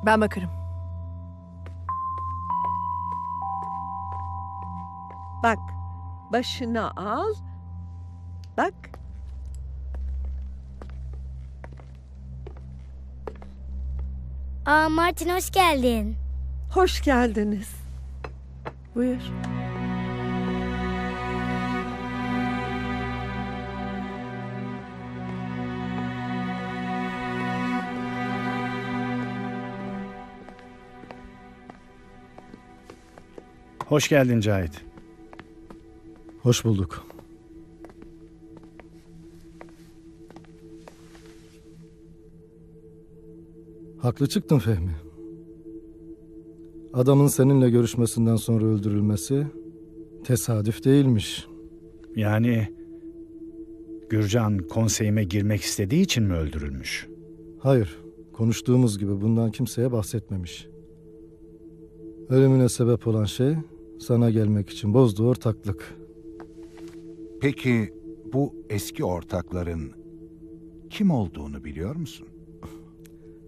Ben bakarım. Bak, başına al. Bak. Martin hoş geldin. Hoş geldiniz. Buyur. Hoş geldin Cahit. Hoş bulduk. Haklı çıktın Fehmi. Adamın seninle görüşmesinden sonra öldürülmesi tesadüf değilmiş. Yani Gürcan konseyime girmek istediği için mi öldürülmüş? Hayır, konuştuğumuz gibi bundan kimseye bahsetmemiş. Ölümüne sebep olan şey sana gelmek için bozduğu ortaklık. Peki bu eski ortakların kim olduğunu biliyor musun?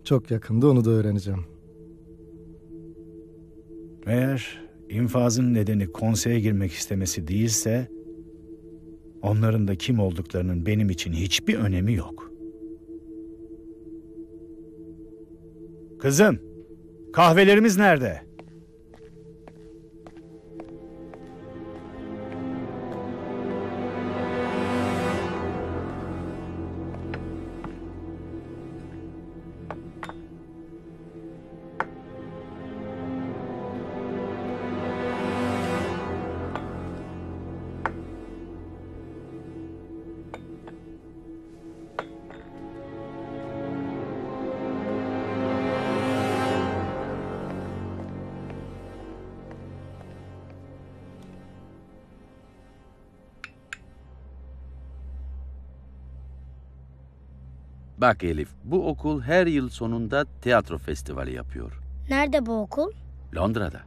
Çok yakında onu da öğreneceğim. Eğer infazın nedeni konseye girmek istemesi değilse, onların da kim olduklarının benim için hiçbir önemi yok. Kızım, kahvelerimiz nerede? Bak Elif, bu okul her yıl sonunda tiyatro festivali yapıyor. Nerede bu okul? Londra'da.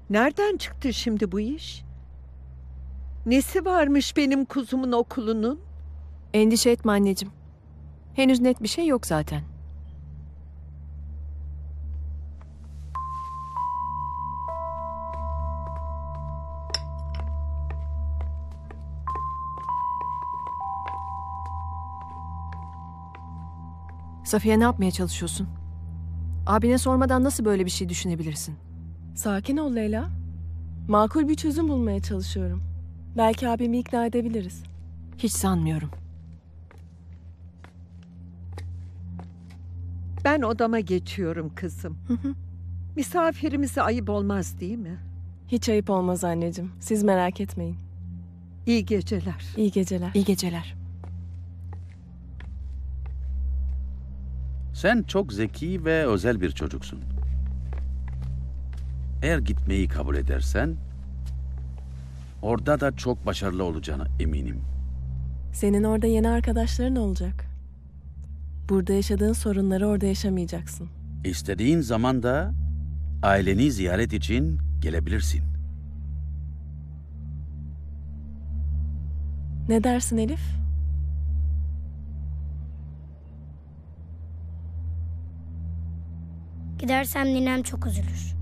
Nereden çıktı şimdi bu iş? Nesi varmış benim kuzumun okulunun? Endişe etme anneciğim. Henüz net bir şey yok zaten. Safiye, ne yapmaya çalışıyorsun? Abine sormadan nasıl böyle bir şey düşünebilirsin? Sakin ol Leyla. Makul bir çözüm bulmaya çalışıyorum. Belki abimi ikna edebiliriz. Hiç sanmıyorum. Ben odama geçiyorum kızım. Misafirimize ayıp olmaz değil mi? Hiç ayıp olmaz anneciğim. Siz merak etmeyin. İyi geceler. İyi geceler. İyi geceler. Sen çok zeki ve özel bir çocuksun. Eğer gitmeyi kabul edersen, orada da çok başarılı olacağına eminim. Senin orada yeni arkadaşların olacak. Burada yaşadığın sorunları orada yaşamayacaksın. İstediğin zaman da aileni ziyaret için gelebilirsin. Ne dersin Elif? Gidersem ninem çok üzülür.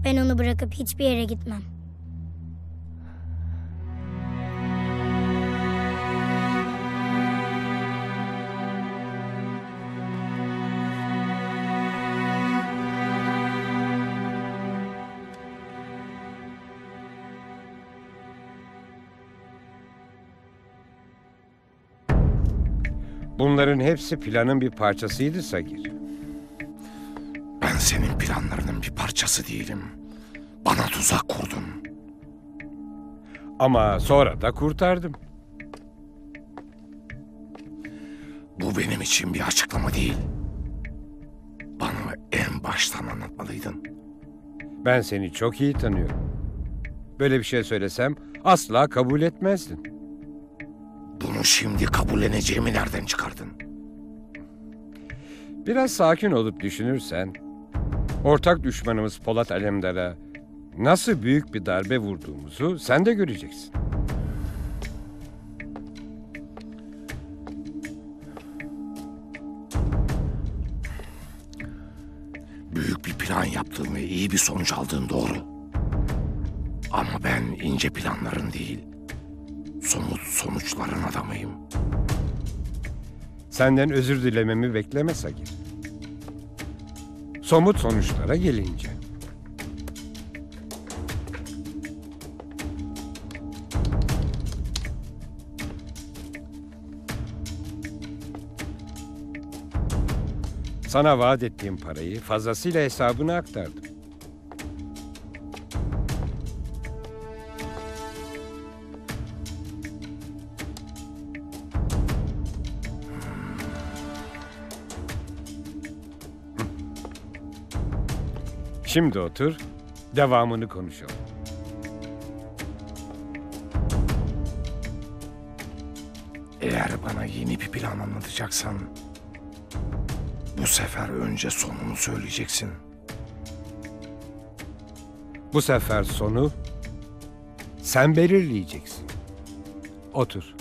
Ben onu bırakıp hiçbir yere gitmem. Bunların hepsi planın bir parçasıydı Sagir. Ben senin planlarının bir parçası değilim. Bana tuzak kurdun. Ama sonra da kurtardım. Bu benim için bir açıklama değil. Bana en baştan anlatmalıydın. Ben seni çok iyi tanıyorum. Böyle bir şey söylesem asla kabul etmezdin. Bunu şimdi kabulleneceğimi nereden çıkardın? Biraz sakin olup düşünürsen, ortak düşmanımız Polat Alemdar'a nasıl büyük bir darbe vurduğumuzu sen de göreceksin. Büyük bir plan yaptığın ve iyi bir sonuç aldığın doğru. Ama ben ince planların değil, somut sonuçların adamıyım. Senden özür dilememi bekleme Sagir. Somut sonuçlara gelince. Sana vaat ettiğim parayı fazlasıyla hesabına aktardım. Şimdi otur, devamını konuşalım. Eğer bana yeni bir plan anlatacaksan, bu sefer önce sonunu söyleyeceksin. Bu sefer sonu sen belirleyeceksin. Otur.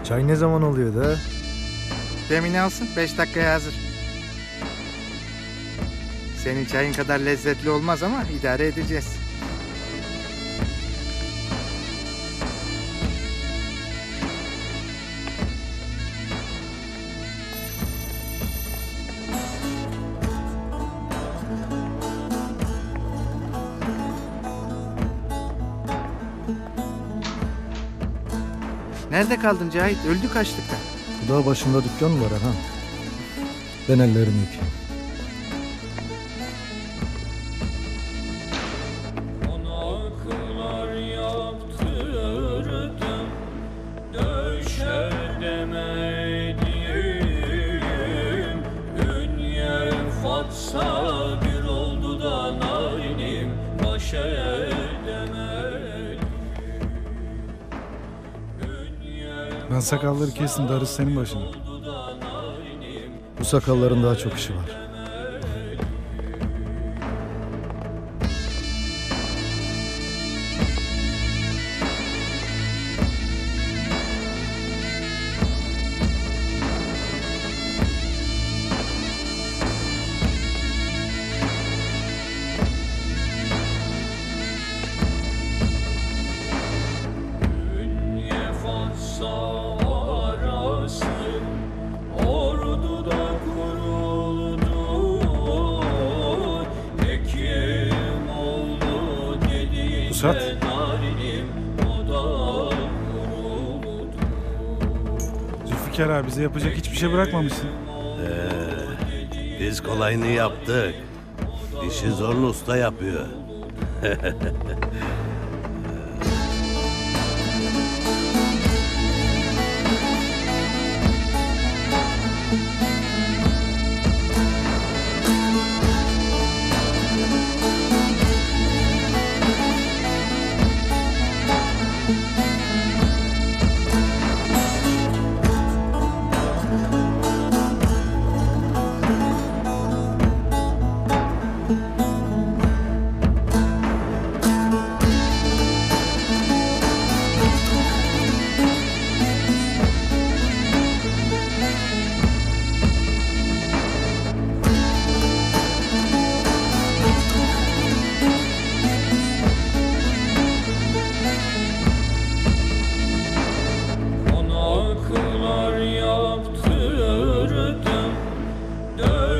Çay ne zaman oluyor da? Demini alsın, 5 dakikaya hazır. Senin çayın kadar lezzetli olmaz ama idare edeceğiz. Nerede kaldın Cahit? Öldük açlıktan. Bu dağ başında dükkan mı var Erhan? Ben ellerimi yıkayayım. Ben sakalları kestim, darısı senin başına. Bu sakalların daha çok işi var. Pusat. Zülfikar abi, bize yapacak hiçbir şey bırakmamışsın. Biz kolayını yaptık. İşi zorlu usta yapıyor.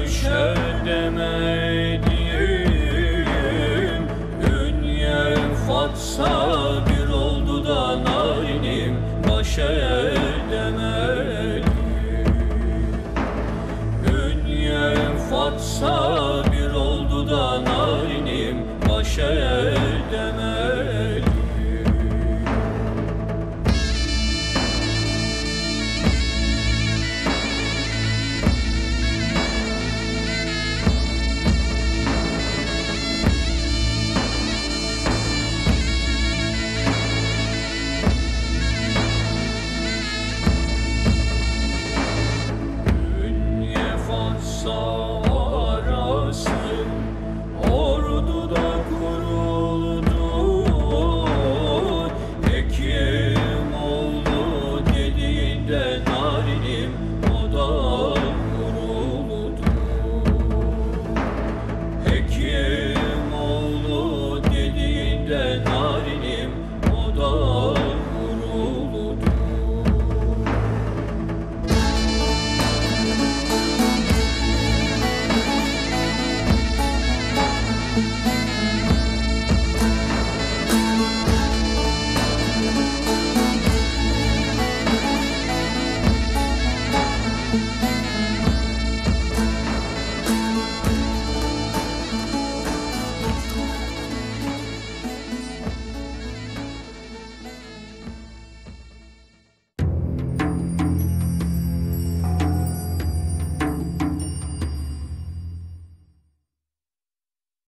düşer.